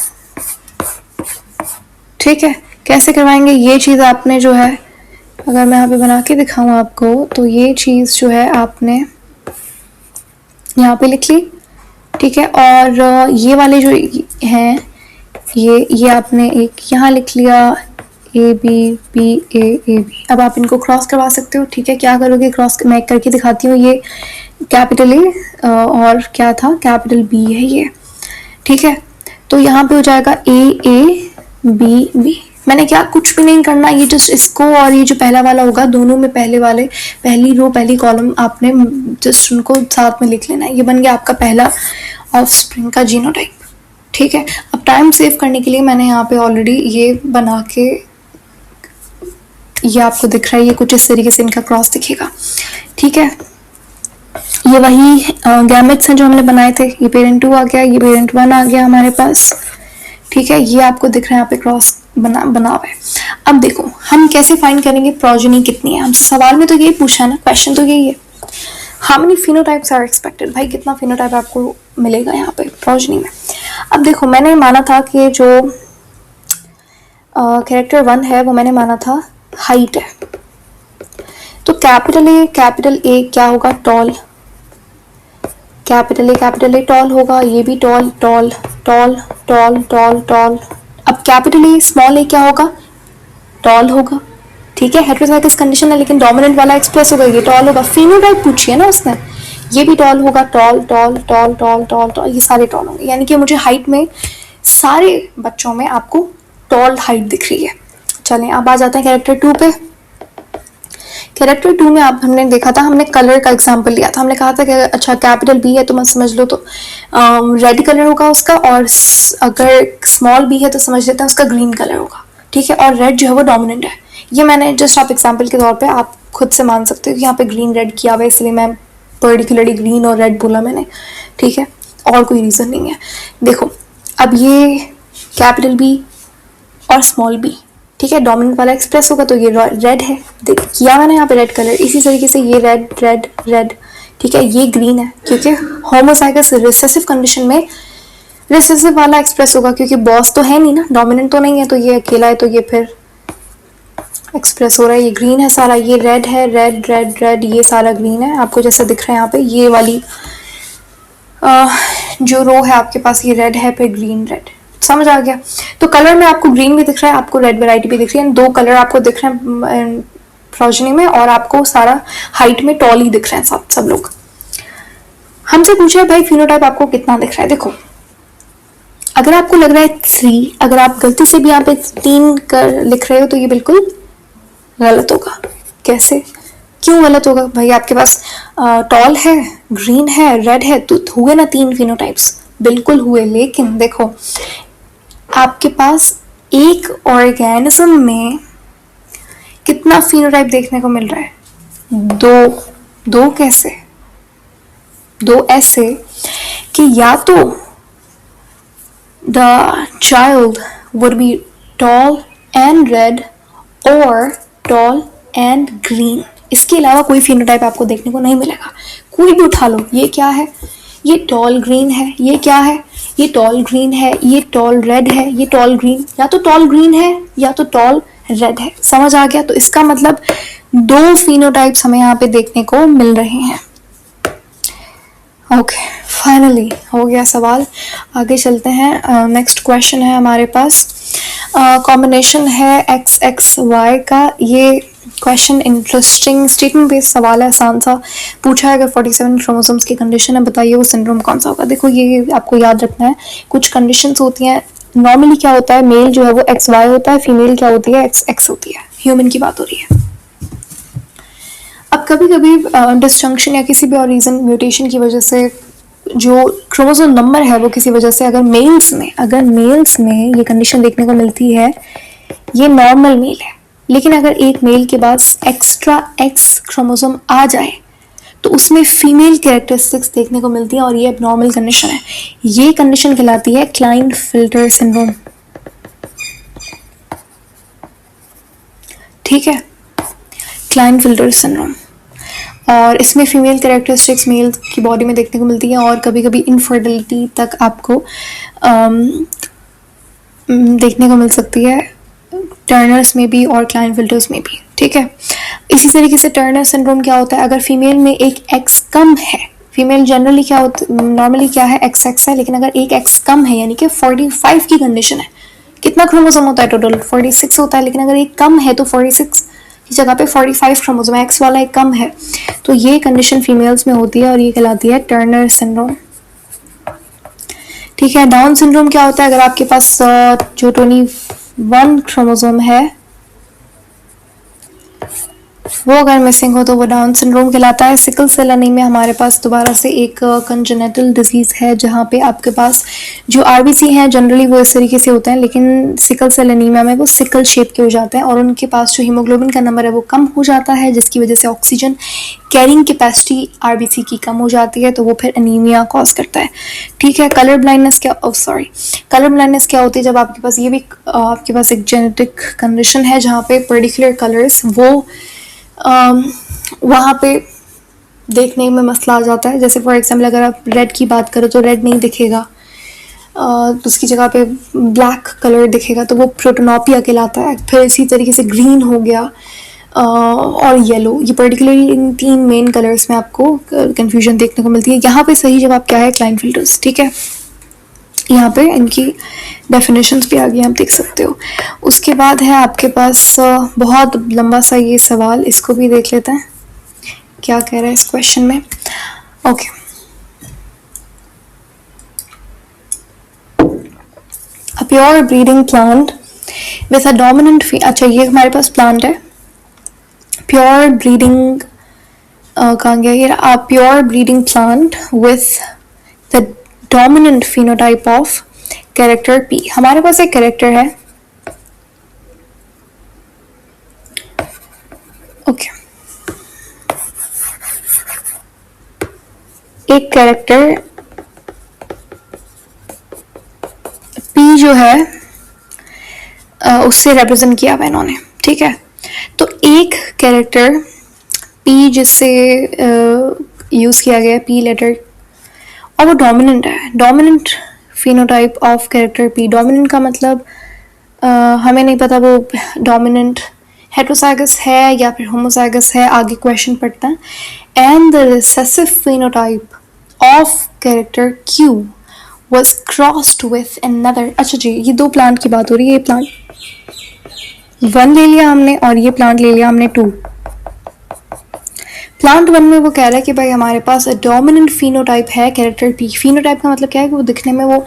ठीक है। कैसे करवाएंगे ये चीज़ आपने जो है, अगर मैं यहाँ पे बना के दिखाऊँ आपको, तो ये चीज़ जो है आपने यहाँ पे लिख ली, ठीक है, और ये वाले जो हैं ये आपने एक यहाँ लिख लिया, A B B A B. अब आप इनको क्रॉस करवा सकते हो, ठीक है। क्या करोगे, क्रॉस मैं करके दिखाती हूँ। ये कैपिटल ए और क्या था, कैपिटल बी है ये, ठीक है। तो यहाँ पे हो जाएगा ए बी बी। मैंने क्या कुछ भी नहीं करना, ये जस्ट इसको और ये जो पहला वाला होगा दोनों में पहली रो पहली कॉलम आपने जस्ट उनको साथ में लिख लेना है। ये बन गया आपका पहला ऑफस्प्रिंग का जीनोटाइप, ठीक है। अब टाइम सेव करने के लिए मैंने यहाँ पे ऑलरेडी ये बना के ये आपको दिख रहा है, ये कुछ इस तरीके से इनका क्रॉस दिखेगा, ठीक है। ये वही गैमेट्स हैं जो हमने बनाए थे, ये पेरेंट 2 आ गया, ये पेरेंट 1 आ गया हमारे पास, ठीक है। ये आपको दिख रहा है यहाँ पे क्रॉस बना हुआ है। अब देखो हम कैसे फाइंड करेंगे प्रोजेनी कितनी है, हमसे सवाल में तो यही पूछा है ना, क्वेश्चन तो यही है, how many phenotypes are expected, भाई कितना फिनोटाइप आपको मिलेगा यहाँ पे प्रोजेनी में। अब देखो मैंने माना था कि जो कैरेक्टर 1 है वो मैंने माना था हाइट है, तो कैपिटल ए क्या होगा, टॉल, कैपिटल ए टॉल होगा, ये भी toll toll toll toll toll toll. अब कैपिटल ए स्मॉल ए क्या होगा, टॉल होगा, ठीक है। हेटेरोजाइगस कंडीशन है लेकिन डोमिनेंट वाला एक्सप्रेस होगा, ये टॉल होगा। फिनोटाइप पूछी है ना उसने, ये भी टॉल होगा, toll toll toll toll toll toll, ये सारे टॉल होंगे, यानी कि मुझे हाइट में सारे बच्चों में आपको टॉल हाइट दिख रही है। चलें अब आ जाते हैं कैरेक्टर 2 पे। कैरेक्टर 2 में आप हमने देखा था, हमने कलर का एग्जांपल लिया था, हमने कहा था कि अच्छा कैपिटल बी है तो मत समझ लो तो रेड कलर होगा उसका, और अगर स्मॉल बी है तो समझ लेते हैं उसका ग्रीन कलर होगा, ठीक है। और रेड जो है वो डोमिनेंट है, ये मैंने जस्ट आप एग्जाम्पल के तौर पे आप खुद से मान सकते हो कि यहाँ पे ग्रीन रेड किया हुआ है, इसलिए मैं पर्टिकुलरली ग्रीन और रेड बोला मैंने, ठीक है, और कोई रीज़न नहीं है। देखो अब ये कैपिटल बी और स्मॉल बी, ठीक है, डोमिनेंट वाला एक्सप्रेस होगा तो ये रेड है, देख किया मैंने यहाँ पे रेड कलर, इसी तरीके से ये रेड रेड रेड, ठीक है। ये ग्रीन है क्योंकि होमोजाइगस रिसेसिव कंडीशन में रिसेसिव वाला एक्सप्रेस होगा, क्योंकि बॉस तो है नहीं ना, डोमिनेंट तो नहीं है, तो ये अकेला है तो ये फिर एक्सप्रेस हो रहा है। ये ग्रीन है सारा, ये रेड है, रेड रेड रेड, ये सारा ग्रीन है, आपको जैसे दिख रहा है यहाँ पे ये वाली जो रो है आपके पास, ये रेड है फिर ग्रीन रेड, समझ आ गया। तो कलर में आपको ग्रीन भी दिख रहा है, आपको रेड वैरायटी भी दिख रही है, दो कलर आपको दिख रहे हैं प्रोजेनी में, और आपको सारा हाइट में टॉल ही दिख रहे हैं सब लोग। हमसे पूछा है भाई फिनोटाइप आपको कितना दिख रहा है। देखो अगर आपको लग रहा है 3, अगर आप गलती से भी यहाँ पे 3 कर लिख रहे हो तो ये बिल्कुल गलत होगा। कैसे, क्यों गलत होगा भाई, आपके पास टॉल है, ग्रीन है, रेड है, तो हुए ना 3 फिनोटाइप्स, बिल्कुल हुए। लेकिन देखो आपके पास एक ऑर्गेनिज्म में कितना फिनोटाइप देखने को मिल रहा है, 2 कैसे, 2 ऐसे कि या तो the child would be tall and red और टॉल एंड ग्रीन, इसके अलावा कोई फिनोटाइप आपको देखने को नहीं मिलेगा। कोई भी उठा लो, ये क्या है, ये टॉल ग्रीन है, ये क्या है, ये टॉल ग्रीन है, ये टॉल रेड है, ये टॉल ग्रीन, या तो टॉल ग्रीन है या तो टॉल रेड है, समझ आ गया। तो इसका मतलब 2 फिनोटाइप्स हमें यहाँ पे देखने को मिल रहे हैं। ओके फाइनली हो गया सवाल, आगे चलते हैं। नेक्स्ट क्वेश्चन है हमारे पास, कॉम्बिनेशन है एक्स एक्स वाई का। ये क्वेश्चन इंटरेस्टिंग स्टेटमेंट बेस्ड सवाल है, आसान सा पूछा है। अगर 47 क्रोमोसोम्स की कंडीशन है, बताइए वो सिंड्रोम कौन सा होगा। देखो ये आपको याद रखना है, कुछ कंडीशंस होती हैं, नॉर्मली क्या होता है, मेल जो है वो एक्स वाई होता है, फीमेल क्या होती है एक्स एक्स होती है, ह्यूमन की बात हो रही है। अब कभी कभी डिसजंक्शन या किसी भी और रीज़न, म्यूटेशन की वजह से जो क्रोमोसोम नंबर है वो किसी वजह से अगर मेल्स में ये कंडीशन देखने को मिलती है, ये नॉर्मल मेल है, लेकिन अगर एक मेल के बाद एक्स्ट्रा एक्स क्रोमोसोम आ जाए तो उसमें फीमेल कैरेक्टरिस्टिक्स देखने को मिलती है, और ये एबनॉर्मल कंडीशन है। ये कंडीशन कहलाती है क्लाइनफिल्टर सिंड्रोम, ठीक है, क्लाइनफिल्टर सिंड्रोम। और इसमें फीमेल कैरेक्टरिस्टिक्स मेल की बॉडी में देखने को मिलती है, और कभी कभी इनफर्टिलिटी तक आपको देखने को मिल सकती है, टर्नर्स में भी और क्लाइनफिल्टर्स में भी, ठीक है। इसी तरीके से टर्नर सिंड्रोम क्या होता है, अगर फीमेल में एक एक्स कम है, फीमेल जनरली क्या होता, नॉर्मली क्या है एक्स एक्स है, लेकिन अगर एक एक्स कम है यानी कि 45 की कंडीशन है, कितना क्रोमोसोम होता है टोटल 46 होता है, लेकिन अगर एक कम है तो 46 की जगह पे 45 क्रोमोसोम, एक्स वाला एक कम है, तो ये कंडीशन फीमेल्स में होती है और ये कहलाती है टर्नर सिंड्रोम, ठीक है। डाउन सिंड्रोम क्या होता है, अगर आपके पास जो 21 क्रोमोसोम है वो अगर मिसिंग हो तो वो डाउन सिंड्रोम कहलाता है। सिकल सेल एनीमिया हमारे पास दोबारा से एक कंजेनिटल डिजीज़ है जहाँ पे आपके पास जो आरबीसी हैं जनरली वो इस तरीके से होते हैं, लेकिन सिकल सेल एनीमिया में वो सिकल शेप के हो जाते हैं और उनके पास जो हीमोग्लोबिन का नंबर है वो कम हो जाता है, जिसकी वजह से ऑक्सीजन कैरिंग कैपेसिटी आरबीसी की कम हो जाती है, तो वो फिर एनीमिया कॉज करता है। ठीक है। कलर ब्लाइंडनेस क्या कलर ब्लाइंडनेस क्या होती है? जब आपके पास ये भी आपके पास एक जेनेटिक कंडीशन है जहाँ पे पर्टिकुलर कलर्स वो वहाँ पे देखने में मसला आ जाता है। जैसे फॉर एग्जांपल अगर आप रेड की बात करो तो रेड नहीं दिखेगा, तो उसकी जगह पे ब्लैक कलर दिखेगा, तो वो प्रोटोनोपिया कहलाता है। फिर इसी तरीके से ग्रीन हो गया और येलो, ये पर्टिकुलरली इन 3 मेन कलर्स में आपको कंफ्यूजन देखने को मिलती है। यहाँ पे सही जवाब क्या है? क्लाइनफेल्टर्स। ठीक है, यहाँ पे इनकी डेफिनेशंस भी आगे आप देख सकते हो। उसके बाद है आपके पास बहुत लंबा सा ये सवाल, इसको भी देख लेते हैं क्या कह रहा है इस क्वेश्चन में। Okay, a pure breeding plant with a dominant अच्छा ये हमारे पास प्लांट है प्योर ब्रीडिंग कहाँ गया ये? A pure breeding plant with the dominant phenotype of character P। हमारे पास एक कैरेक्टर है, ओके, एक कैरेक्टर P जो है उससे रिप्रेजेंट किया हुआ इन्होंने। ठीक है, तो एक कैरेक्टर P जिससे यूज किया गया P लेटर और वो डोमिनेंट है, dominant phenotype of character P। Dominant का मतलब हमें नहीं पता वो डोमिनेंट हेटेरोजाइगस है या फिर होमोजाइगस है, आगे क्वेश्चन पढ़ता है। And the recessive phenotype of character Q was crossed with another। अच्छा जी, ये 2 प्लांट की बात हो रही है। ये प्लांट 1 ले लिया हमने और ये प्लांट ले लिया हमने 2। प्लांट 1 में वो कह रहा है कि भाई हमारे पास डोमिनेंट फिनोटाइप है कैरेक्टर P। फिनोटाइप का मतलब क्या है कि वो दिखने में वो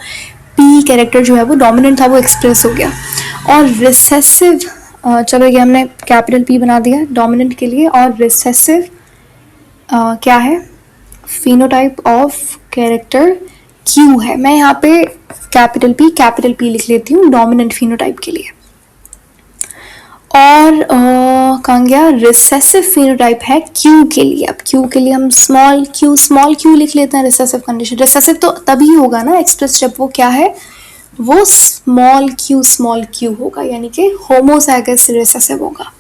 P कैरेक्टर जो है वो डोमिनेंट था, वो एक्सप्रेस हो गया। और रिसेसिव, चलो ये हमने कैपिटल P बना दिया डोमिनेंट के लिए, और रिसेसिव क्या है? फिनोटाइप ऑफ कैरेक्टर Q है। मैं यहाँ पे कैपिटल P लिख लेती हूँ डोमिनेंट फिनोटाइप के लिए। और कहाँ गया? रिसेसिव फिनोटाइप है Q के लिए। अब Q के लिए हम स्मॉल q लिख लेते हैं। रिसेसिव कंडीशन, रिसेसिव तो तभी होगा ना एक्सप्रेस जब वो क्या है, वो स्मॉल q होगा, यानी कि होमोजाइगस रिसेसिव होगा।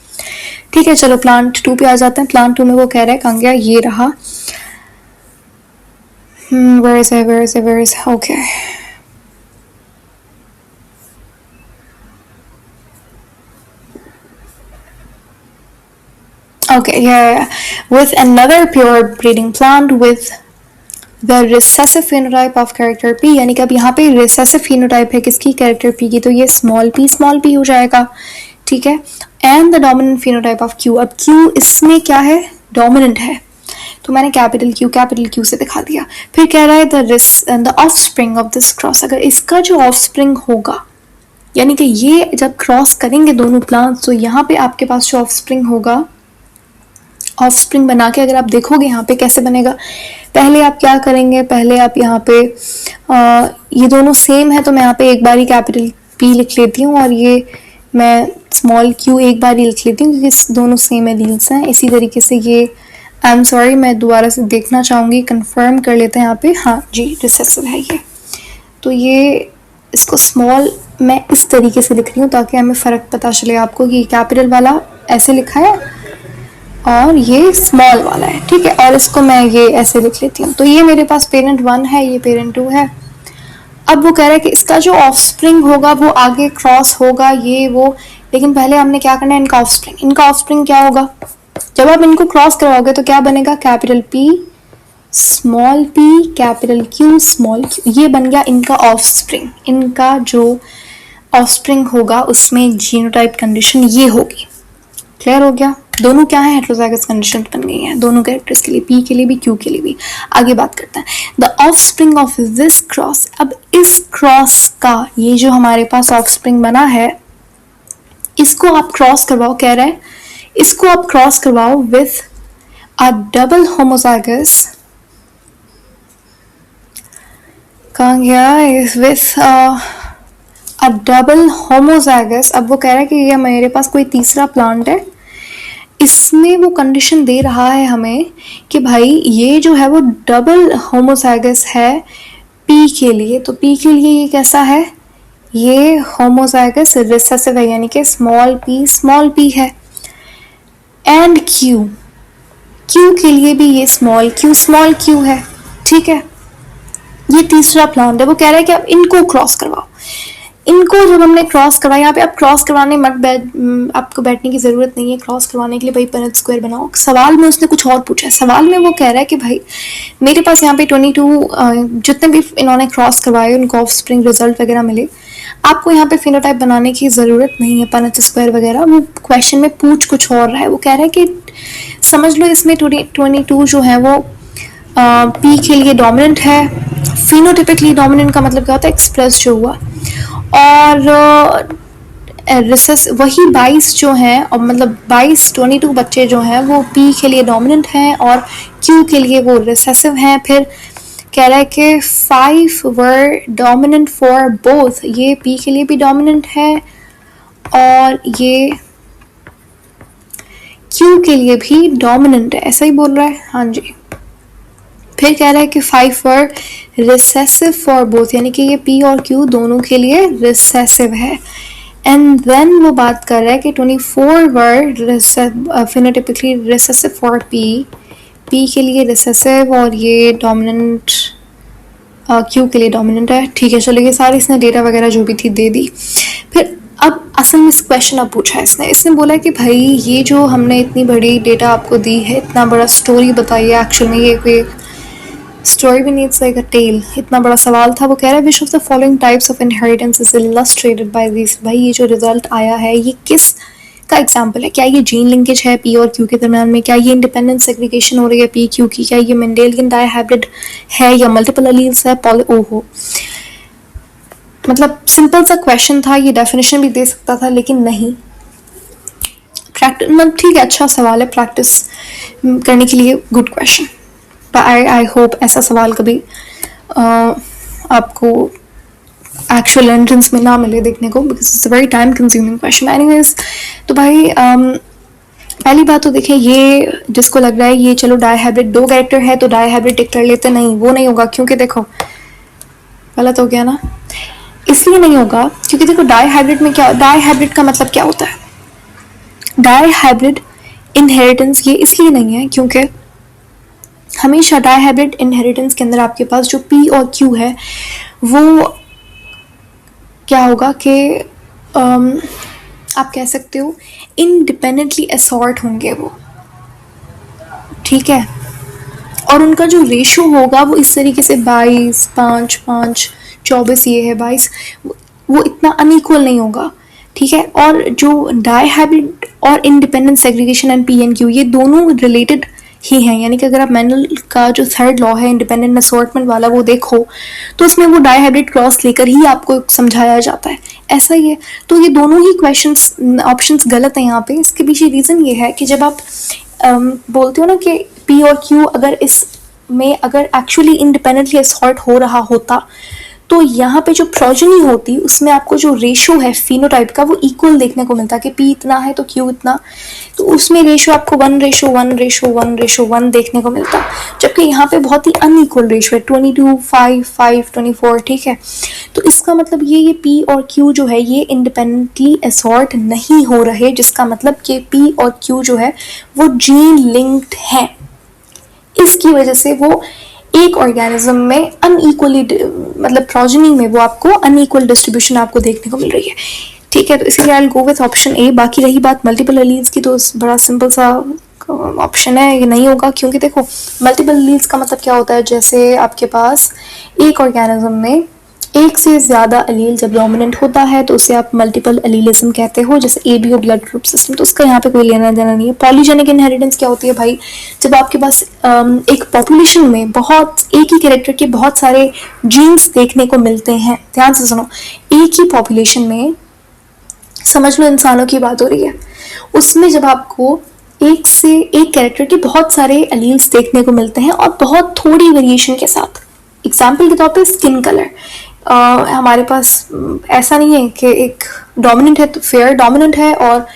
ठीक है, चलो प्लांट 2 पे आ जाते हैं। प्लांट 2 में वो कह रहा है, कहाँ गया? ये रहा। where is okay, okay, yeah, with another pure breeding plant with the recessive phenotype of character P। यानी कि अब यहाँ पे recessive phenotype है किसकी? कैरेक्टर P की, तो ये small p हो जाएगा। ठीक है, and the dominant phenotype of Q। अब Q इसमें क्या है? डोमिनेंट है, तो मैंने कैपिटल Q से दिखा दिया। फिर कह रहा है the offspring of this cross। अगर इसका जो offspring होगा, यानी कि ये जब क्रॉस करेंगे दोनों प्लांट्स, तो यहाँ पे आपके पास जो ऑफस्प्रिंग होगा, ऑफस्प्रिंग बना के अगर आप देखोगे यहाँ पे कैसे बनेगा, पहले आप क्या करेंगे? पहले आप यहाँ पे ये दोनों सेम है तो मैं यहाँ पे एक बार ही कैपिटल P लिख लेती हूँ और ये मैं स्मॉल q एक बार ही लिख लेती हूँ क्योंकि दोनों सेम एलील्स हैं। इसी तरीके से ये आई एम सॉरी, मैं दोबारा से देखना चाहूँगी, कंफर्म कर लेते हैं यहाँ पे। हाँ जी, रिसेसिव है ये, तो ये इसको स्मॉल मैं इस तरीके से लिख रही हूँ ताकि हमें फ़र्क पता चले आपको कि कैपिटल वाला ऐसे लिखा है और ये स्मॉल वाला है। ठीक है, और इसको मैं ये ऐसे लिख लेती हूँ। तो ये मेरे पास पेरेंट 1 है, ये पेरेंट 2 है। अब वो कह रहा है कि इसका जो ऑफस्प्रिंग होगा वो आगे क्रॉस होगा, ये वो, लेकिन पहले हमने क्या करना है? इनका ऑफस्प्रिंग क्या होगा? जब आप इनको क्रॉस कराओगे तो क्या बनेगा? Capital P small p capital Q small q, ये बन गया इनका ऑफस्प्रिंग। इनका जो ऑफस्प्रिंग होगा उसमें जीनोटाइप कंडीशन ये होगी। क्लियर हो गया? दोनों क्या है? हेटेरोजाइगस कंडीशन बन गई हैं दोनों कैरेक्टर्स के लिए, P के लिए भी Q के लिए भी। आगे बात करते हैं the offspring of this cross. अब इस क्रॉस का ये जो हमारे पास ऑफस्प्रिंग बना है, इसको आप क्रॉस करवाओ, कह रहा है इसको आप क्रॉस करवाओ विथ अ डबल होमोजाइगस, कहाँ गया, विथ अ डबल होमोजाइगस। अब वो कह रहा है कि ये मेरे पास कोई तीसरा प्लांट है, इसमें वो कंडीशन दे रहा है हमें कि भाई ये जो है वो डबल होमोजाइगस है पी के लिए। तो पी के लिए ये कैसा है, ये होमोजाइगस रिसेसिव है, यानी कि स्मॉल पी है। एंड क्यू के लिए भी ये स्मॉल क्यू है, ठीक है। ये तीसरा प्लांट है, वो कह रहा है कि आप इनको क्रॉस करवाओ। इनको जब हमने क्रॉस करवाया, यहाँ पे आप क्रॉस करवाने आपको बैठने की जरूरत नहीं है क्रॉस करवाने के लिए, भाई पनेट स्क्वायर बनाओ। सवाल में उसने कुछ और पूछा है, सवाल में वो कह रहा है कि भाई मेरे पास यहाँ पे 22 जितने भी इन्होंने क्रॉस करवाए उनको ऑफस्प्रिंग रिजल्ट वगैरह मिले, आपको यहाँ पे फिनोटाइप बनाने की जरूरत नहीं है, पनेट स्क्वायर वगैरह। वो क्वेश्चन में पूछ कुछ और रहा है, वो कह रहा है कि समझ लो इसमें 22 जो है वो पी के लिए डोमिनेंट है। फिनोटिपिकली डोमिनेंट का मतलब क्या होता है, एक्सप्रेस जो हुआ। और वही 22 जो हैं, और मतलब 22 बच्चे जो हैं वो पी के लिए डोमिनेंट हैं और क्यू के लिए वो रिसेसिव हैं। फिर कह रहा है कि 5 वर डोमिनेंट फॉर बोथ, ये पी के लिए भी डोमिनेंट है और ये क्यू के लिए भी डोमिनेंट है, ऐसा ही बोल रहा है, हाँ जी। फिर कह रहा है कि 5 वर रिसेसिव फॉर बोथ, यानी कि ये पी और क्यू दोनों के लिए रिसेसिव है। एंड देन वो बात कर रहा है कि 24 वर फिनोटिपिकली रिसेसिव फॉर पी के लिए रिसेसिव और ये डोमिनेंट क्यू के लिए डोमिनेंट है, ठीक है। चलो ये सारी इसने डेटा वगैरह जो भी थी दे दी। फिर अब असल में क्वेश्चन अब पूछा है इसने बोला कि भाई ये जो हमने इतनी बड़ी डेटा आपको दी है, इतना बड़ा स्टोरी बताई है, एक्चुअल में ये कोई स्टोरी भी नहीं, इट्स लाइक अ टेल, इतना बड़ा सवाल था। वो कह रहा है विच of the following types of inheritance is illustrated by this. भाई ये जो रिजल्ट आया है ये किस का एग्जाम्पल है, क्या ये जीन लिंकेज है पी और क्यू के दरमियान में, क्या ये इंडिपेंडेंट सेग्रीगेशन हो रही है पी क्यू की, क्या ये मेंडेलियन डायहाइब्रिड है या मल्टीपल एलील्स है, ओहो। मतलब सिंपल सा क्वेश्चन था, ये डेफिनेशन भी दे सकता था लेकिन नहीं। प्रैक्टिस मतलब ठीक है, अच्छा सवाल है, प्रैक्टिस करने के लिए गुड क्वेश्चन। आई होप ऐसा सवाल कभी आपको एक्चुअल एंट्रेंस में ना मिले देखने को, because it's a very time consuming question. Anyways तो भाई पहली बात तो देखें, ये जिसको लग रहा है ये चलो डायहाइब्रिड 2 कैरेक्टर है तो डायहाइब्रिड टिक कर लेते, नहीं वो नहीं होगा, क्योंकि देखो गलत हो गया ना, इसलिए नहीं होगा क्योंकि देखो डायहाइब्रिड में क्या, डायहाइब्रिड का मतलब क्या होता है, डायहाइब्रिड इनहेरिटेंस ये इसलिए नहीं है क्योंकि हमेशा डायहाइब्रिड इनहेरिटेंस के अंदर आपके पास जो पी और क्यू है वो क्या होगा कि आप कह सकते हो इंडिपेंडेंटली असॉर्ट होंगे वो, ठीक है। और उनका जो रेशो होगा वो इस तरीके से 22, 5, 5, 24 ये है 22, वो इतना अनइक्वल नहीं होगा, ठीक है। और जो डायहाइब्रिड और independent segregation and P and Q ये दोनों रिलेटेड ही हैं, यानी कि अगर आप मैनल का जो 3rd लॉ है इंडिपेंडेंट असॉर्टमेंट वाला वो देखो तो उसमें वो डायहाइब्रिड क्रॉस लेकर ही आपको समझाया जाता है, ऐसा ही है। तो ये दोनों ही क्वेश्चंस ऑप्शंस गलत है यहाँ पे। इसके पीछे रीज़न ये है कि जब आप बोलते हो ना कि पी और क्यू अगर इसमें अगर एक्चुअली इंडिपेंडेंटली असॉर्ट हो रहा होता तो यहाँ पे जो प्रोजेनी होती उसमें आपको जो रेशो है फिनोटाइप का वो इक्वल देखने को मिलता कि पी इतना है तो क्यू इतना, तो उसमें रेशो आपको 1:1:1:1 देखने को मिलता, जबकि यहाँ पे बहुत ही अनइक्वल रेशो है 22, 5, 5, 24, ठीक है। तो इसका मतलब ये पी और क्यू जो है ये इंडिपेंडेंटली असॉर्ट नहीं हो रहे, जिसका मतलब कि पी और क्यू जो है वो जीन लिंक्ड है। इसकी वजह से वो एक ऑर्गेनिज्म में अनइक्वली मतलब प्रोजेनी में वो आपको अनइक्वल डिस्ट्रीब्यूशन आपको देखने को मिल रही है, ठीक है। तो इसीलिए I will go with option A. बाकी रही बात मल्टीपल एलील्स की तो बड़ा सिंपल सा ऑप्शन है, ये नहीं होगा क्योंकि देखो मल्टीपल एलील्स का मतलब क्या होता है, जैसे आपके पास एक ऑर्गेनिज्म में एक से ज़्यादा एलील जब डोमिनेंट होता है तो उसे आप मल्टीपल एलीलिज्म कहते हो, जैसे एबीओ ब्लड ग्रुप सिस्टम, तो उसका यहाँ पे कोई लेना देना नहीं है। पॉलीजेनिक इनहेरिटेंस क्या होती है भाई, जब आपके पास एक पॉपुलेशन में बहुत एक ही कैरेक्टर के बहुत सारे जीन्स देखने को मिलते हैं, ध्यान से सुनो, एक ही पॉपुलेशन में समझ लो इंसानों की बात हो रही है, उसमें जब आपको एक से एक कैरेक्टर के बहुत सारे एलील्स देखने को मिलते हैं और बहुत थोड़ी वेरिएशन के साथ। एग्जाम्पल के तौर पे स्किन कलर, हमारे पास ऐसा नहीं है कि एक डोमिनेंट है तो फेयर डोमिनेंट है और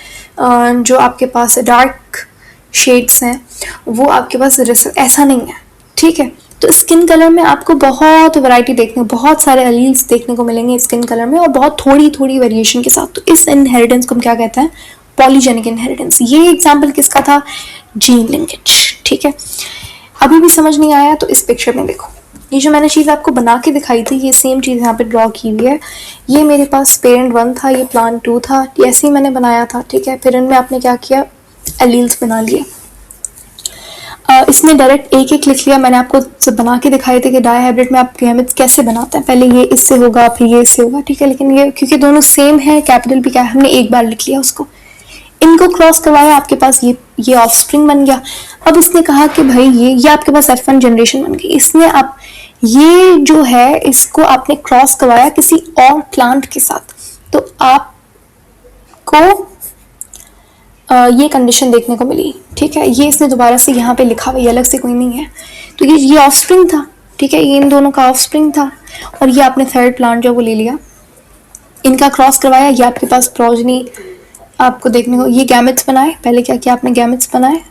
जो आपके पास डार्क शेड्स हैं वो आपके पास ऐसा नहीं है, ठीक है। तो स्किन कलर में आपको बहुत वैरायटी देखने, बहुत सारे एलील्स देखने को मिलेंगे स्किन कलर में और बहुत थोड़ी थोड़ी वेरिएशन के साथ। तो इस इनहेरिटेंस को हम क्या कहते हैं? Polygenic inheritance. ये एग्जाम्पल किसका था? जीन लिंकेज, ठीक है। अभी भी समझ नहीं आया तो इस पिक्चर में देखो, ये जो मैंने चीज़ आपको बना के दिखाई थी, ये सेम चीज़ यहाँ पे ड्रॉ की हुई है। ये मेरे पास पेरेंट 1 था, ये प्लांट 2 था, ऐसे ही मैंने बनाया था, ठीक है। फिर इनमें आपने क्या किया? एलील्स बना लिए। इसमें डायरेक्ट एक एक लिख लिया। मैंने आपको जब बना के दिखाए थे कि डायहाइब्रिड में आप गैमेट्स कैसे बनाते हैं, पहले ये इससे होगा फिर ये इससे होगा, ठीक है। लेकिन ये क्योंकि दोनों सेम है, कैपिटल भी क्या है, हमने एक बार लिख लिया उसको। इनको क्रॉस करवाया, आपके पास ये ऑफस्प्रिंग बन गया। अब इसने कहा कि भाई ये आपके पास F1 जनरेशन बन गई। इसने आप ये जो है इसको आपने क्रॉस करवाया किसी और प्लांट के साथ, तो आपको ये कंडीशन देखने को मिली, ठीक है। ये इसने दोबारा से यहाँ पे लिखा हुआ, ये अलग से कोई नहीं है। तो ये ऑफस्प्रिंग था, ठीक है, ये इन दोनों का ऑफस्प्रिंग था। और ये आपने थर्ड प्लांट जो वो ले लिया, इनका क्रॉस करवाया, ये आपके पास प्रोजनी आपको देखने को, ये गैमेट्स बनाए। पहले क्या किया आपने? गैमेट्स बनाए,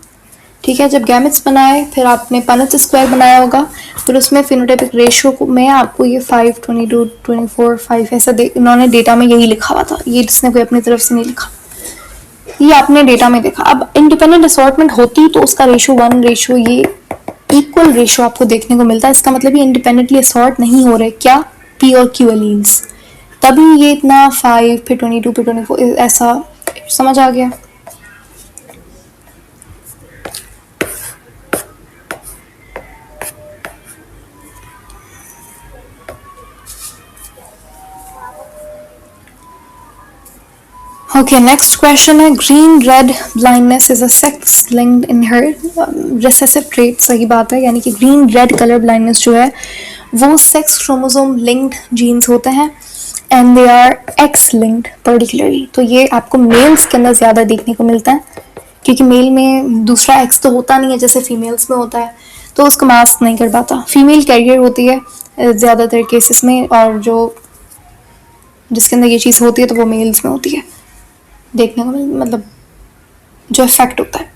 ठीक है। जब गैमेट्स बनाए फिर आपने पनेट स्क्वायर बनाया होगा, फिर उसमें फिनोटाइपिक रेशियो में आपको ये 5, 22, 24, 5 ऐसा इन्होंने डेटा में यही लिखा हुआ था, ये जिसने कोई अपनी तरफ से नहीं लिखा, ये आपने डेटा में देखा। अब इंडिपेंडेंट असॉर्टमेंट होती तो उसका रेशियो 1 रेशियो ये इक्वल रेशियो आपको देखने को मिलता है। इसका मतलब ये इंडिपेंडेंटली असॉर्ट नहीं हो रहे, क्या? पी और क्यू एलील्स, तभी ये इतना 5 फिर 22 फिर 24 ऐसा, समझ आ गया? ओके, नेक्स्ट क्वेश्चन है, green red blindness is a sex linked inherited recessive trait. सही बात है, यानी कि ग्रीन रेड कलर ब्लाइंडनेस जो है वो सेक्स क्रोमोसोम लिंक्ड जीन्स होते हैं and they are X linked particularly. तो ये आपको मेल्स के अंदर ज़्यादा देखने को मिलता है, क्योंकि मेल में दूसरा एक्स तो होता नहीं है जैसे फीमेल्स में होता है, तो उसको मास्क नहीं कर पाता। फीमेल कैरियर होती है ज़्यादातर केसेस में, और जो जिसके अंदर ये चीज़ होती है तो वो मेल्स में होती है देखने को मतलब जो इफेक्ट होता है।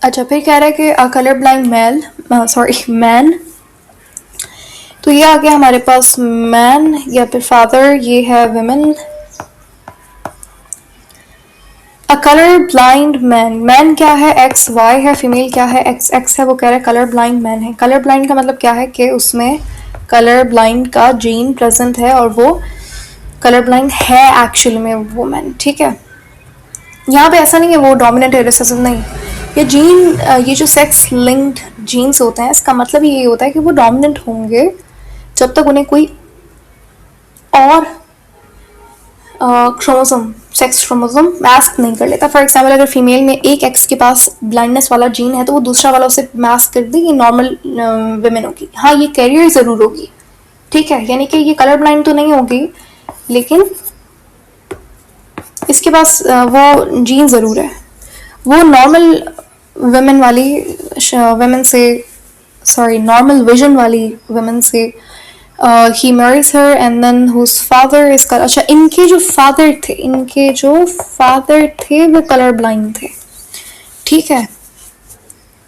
अच्छा, फिर कह रहा है कि कलर ब्लाइंड मैन, तो ये आ गया हमारे पास मैन या फिर फादर, ये है विमेन। अ कलर ब्लाइंड मैन, मैन क्या है? एक्स, वाई है, फीमेल क्या है? एक्स, एक्स है। वो कह रहा है कलर ब्लाइंड मैन है। कलर ब्लाइंड का मतलब क्या है कि उसमें कलर ब्लाइंड का जीन प्रेजेंट है और वो कलर ब्लाइंड है एक्चुअली में वो मैन, ठीक है। यहाँ पे ऐसा नहीं है वो डोमिनेंट है रिसेसिव, नहीं। ये जीन, ये जो सेक्स लिंक्ड जीन्स होते हैं, इसका मतलब ये होता है कि वो डोमिनेंट होंगे जब तक उन्हें कोई और क्रोमोसोम, सेक्स क्रोमोसोम मास्क नहीं कर लेता। फॉर एग्जाम्पल, अगर फीमेल में एक एक्स के पास ब्लाइंडनेस वाला जीन है तो वो दूसरा वाला उसे मास्क कर दे, ये नॉर्मल विमेन होगी। हाँ, ये कैरियर ज़रूर होगी, ठीक है, यानी कि ये कलर ब्लाइंड तो नहीं होगी लेकिन इसके पास वो जीन ज़रूर है। वो नॉर्मल विमेन वाली विमेन से, सॉरी, नॉर्मल विजन वाली विमेन से he marries her and then whose father is color, अच्छा, इनके जो फादर थे वो कलर ब्लाइंड थे, ठीक है।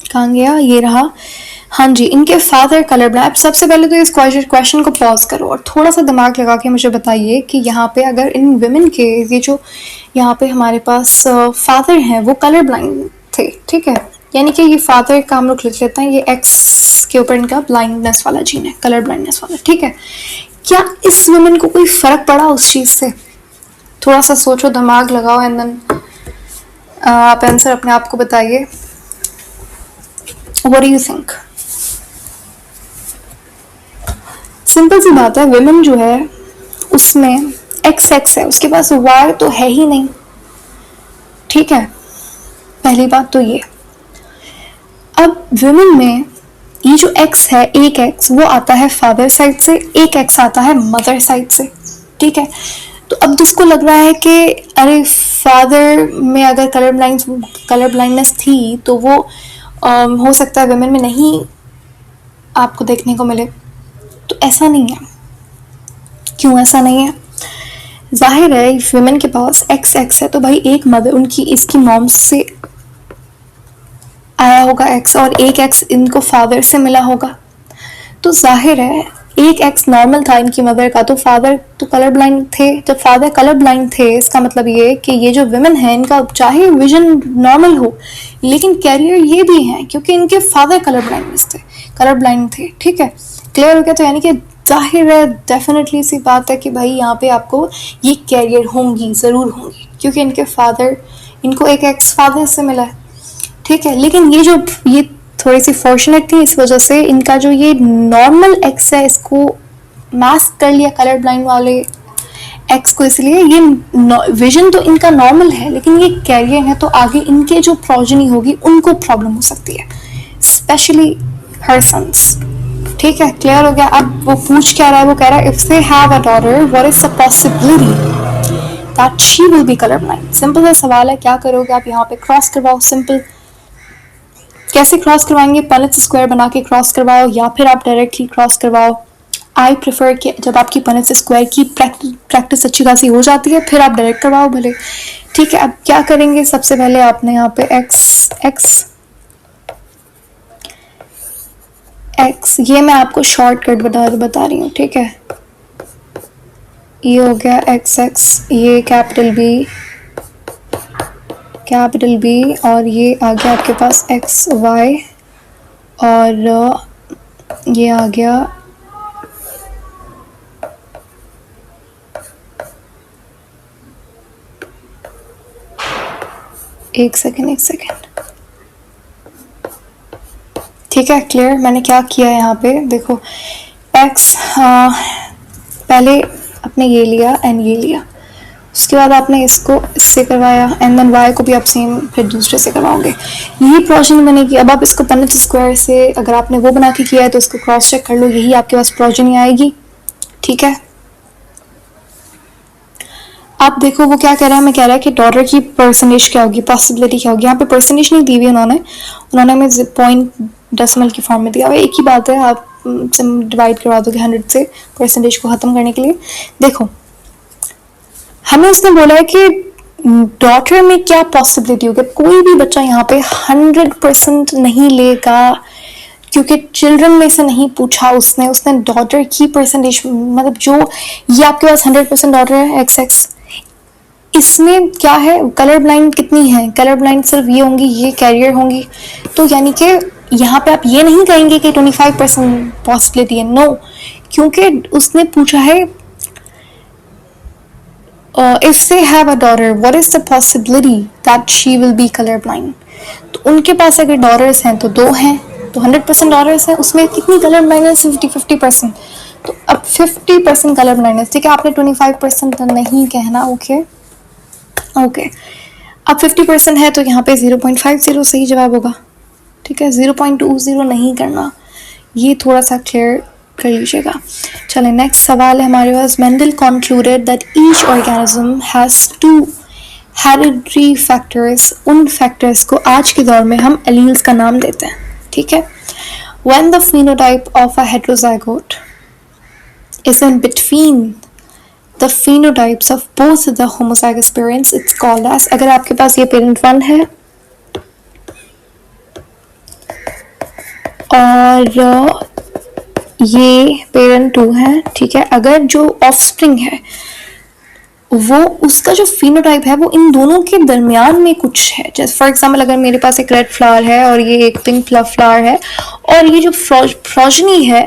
कहाँ गया? ये रहा। हाँ जी, इनके फादर कलर ब्लाइंड। सबसे पहले तो इस क्वेश्चन को पॉज करो और थोड़ा सा दिमाग लगा के मुझे बताइए कि यहाँ पे अगर इन विमेन के ये जो यहाँ पे हमारे पास फादर हैं वो कलर ब्लाइंड थे, ठीक है, यानी कि ये फादर का हम लोग लिख लेते हैं, ये एक्स के ऊपर इनका ब्लाइंडनेस वाला जीन है, कलर ब्लाइंडनेस वाला, ठीक है। क्या इस वुमेन को कोई फर्क पड़ा उस चीज से? थोड़ा सा सोचो, दिमाग लगाओ एंड देन आप आंसर अपने आप को बताइए। What do you think? Simple सी बात है, वुमेन जो है उसमें एक्स एक्स है, उसके पास वाई तो है ही नहीं, ठीक है, पहली बात तो ये। अब वुमेन में ये जो एक्स है, एक एक्स वो आता है फादर साइड से, एक एक्स आता है मदर साइड से, ठीक है। तो अब जिसको लग रहा है कि अरे फादर में अगर कलर ब्लाइंडनेस थी तो वो हो सकता है वुमेन में नहीं आपको देखने को मिले, तो ऐसा नहीं है। क्यों ऐसा नहीं है? जाहिर है वुमेन के पास एक्स है तो भाई एक मदर उनकी इसकी मॉम से आया होगा एक्स, और एक एक्स इनको फादर से मिला होगा। तो जाहिर है एक एक्स नॉर्मल था इनकी मदर का, तो फादर तो कलर ब्लाइंड थे। जब फादर कलर ब्लाइंड थे इसका मतलब ये कि ये जो विमेन है इनका चाहे विजन नॉर्मल हो लेकिन कैरियर ये भी है क्योंकि इनके फादर कलर ब्लाइंड थे। ठीक है, क्लियर हो गया? तो यानी कि जाहिर है डेफिनेटली सी बात है कि भाई यहाँ पे आपको ये कैरियर होंगी, ज़रूर होंगी, क्योंकि इनके फादर इनको एक एक्स फादर से मिला है। ठीक है, लेकिन ये थोड़ी सी फॉर्चुनेट थी इस वजह से इनका जो ये नॉर्मल एक्स है इसको मास्क कर लिया कलर ब्लाइंड वाले एक्स को, इसलिए ये विजन तो इनका नॉर्मल है लेकिन ये कैरियर है, तो आगे इनके जो प्रोजेनी होगी उनको प्रॉब्लम हो सकती है, स्पेशली हर सन्स। ठीक है, क्लियर हो गया? अब वो पूछ क्या रहा है, वो कह रहा है if they have a daughter what is the possibility that she will be colour blind. Simple सा सवाल है, क्या करोगे आप? यहाँ पे क्रॉस करवाओ। सिंपल, कैसे क्रॉस करवाएंगे? पनेट स्क्वायर बना के क्रॉस करवाओ या फिर आप डायरेक्टली क्रॉस करवाओ। आई प्रेफर कि जब आपकी पनेट स्क्वायर की प्रैक्टिस अच्छी खासी हो जाती है फिर आप डायरेक्ट करवाओ भले। ठीक है, अब क्या करेंगे? सबसे पहले आपने यहाँ पे एक्स ये मैं आपको शॉर्टकट बता रही हूँ। ठीक है, ये हो गया एक्स, ये कैपिटल बी और ये आ गया आपके पास एक्स वाई और ये आ गया एक सेकेंड। ठीक है, क्लियर? मैंने क्या किया है यहाँ पे देखो, एक्स पहले आपने ये लिया एंड ये लिया, उसके बाद आपने इसको इससे करवाया एंड देन वाई को भी आप सेम फिर दूसरे से करवाओगे। यही प्रोजेनी मैंने की। अब आप इसको पनेट स्क्वायर से अगर आपने वो बना के किया है तो इसको क्रॉस चेक कर लो, यही आपके पास प्रोजेनी आएगी। ठीक है, आप देखो वो क्या कह रहा है, मैं कह रहा है कि डॉटर की परसेंटेज क्या होगी, पॉसिबिलिटी क्या होगी। यहाँ पे परसेंटेज नहीं दी हुई उन्होंने हमें पॉइंट डेसिमल की फॉर्म में दिया हुआ है। एक ही बात है, आप डिवाइड करवा दोगे 100 से परसेंटेज को ख़त्म करने के लिए। देखो हमें उसने बोला है कि डॉटर में क्या पॉसिबिलिटी होगी। कोई भी बच्चा यहाँ पे 100% नहीं लेगा क्योंकि चिल्ड्रन में से नहीं पूछा उसने डॉटर की परसेंटेज, मतलब जो ये आपके पास 100% डॉटर है एक्स, इसमें क्या है कलर ब्लाइंड कितनी है? कलर ब्लाइंड सिर्फ ये होंगी, ये कैरियर होंगी। तो यानी कि यहाँ पे आप ये नहीं कहेंगे कि 25% पॉसिबिलिटी है, नो, क्योंकि उसने पूछा है if they have a daughter what is the possibility that she will be color blind। तो उनके पास अगर डॉटर्स हैं तो 2 हैं, तो 100% डॉटर्स हैं, उसमें कितनी कलर ब्लाइंडनेस? 50%। तो अब 50% कलर ब्लाइंडनेस, ठीक है, आपने 25% नहीं कहना। ओके, अब 50% है तो यहाँ पे 0.50 सही जवाब होगा। ठीक है, 0.20 नहीं करना, ये थोड़ा सा क्लियर कर लीजिएगा। चलें, नेक्स्ट सवाल है हमारे पास। Mendel concluded that each organism has 2 hereditary factors. उन फैक्टर्स को आज के दौर में हम एलील्स का नाम देते हैं। ठीक है, when the phenotype of a heterozygote is in between the phenotypes of both the homozygous parents it's called as। अगर आपके पास ये पेरेंट 1 है और ये पेरेंट 2 है, ठीक है, अगर जो ऑफस्प्रिंग है वो उसका जो फिनोटाइप है वो इन दोनों के दरमियान में कुछ है, जैसे फॉर एग्जांपल अगर मेरे पास एक रेड फ्लावर है और ये एक पिंक फ्लावर है और ये जो प्रोजनी है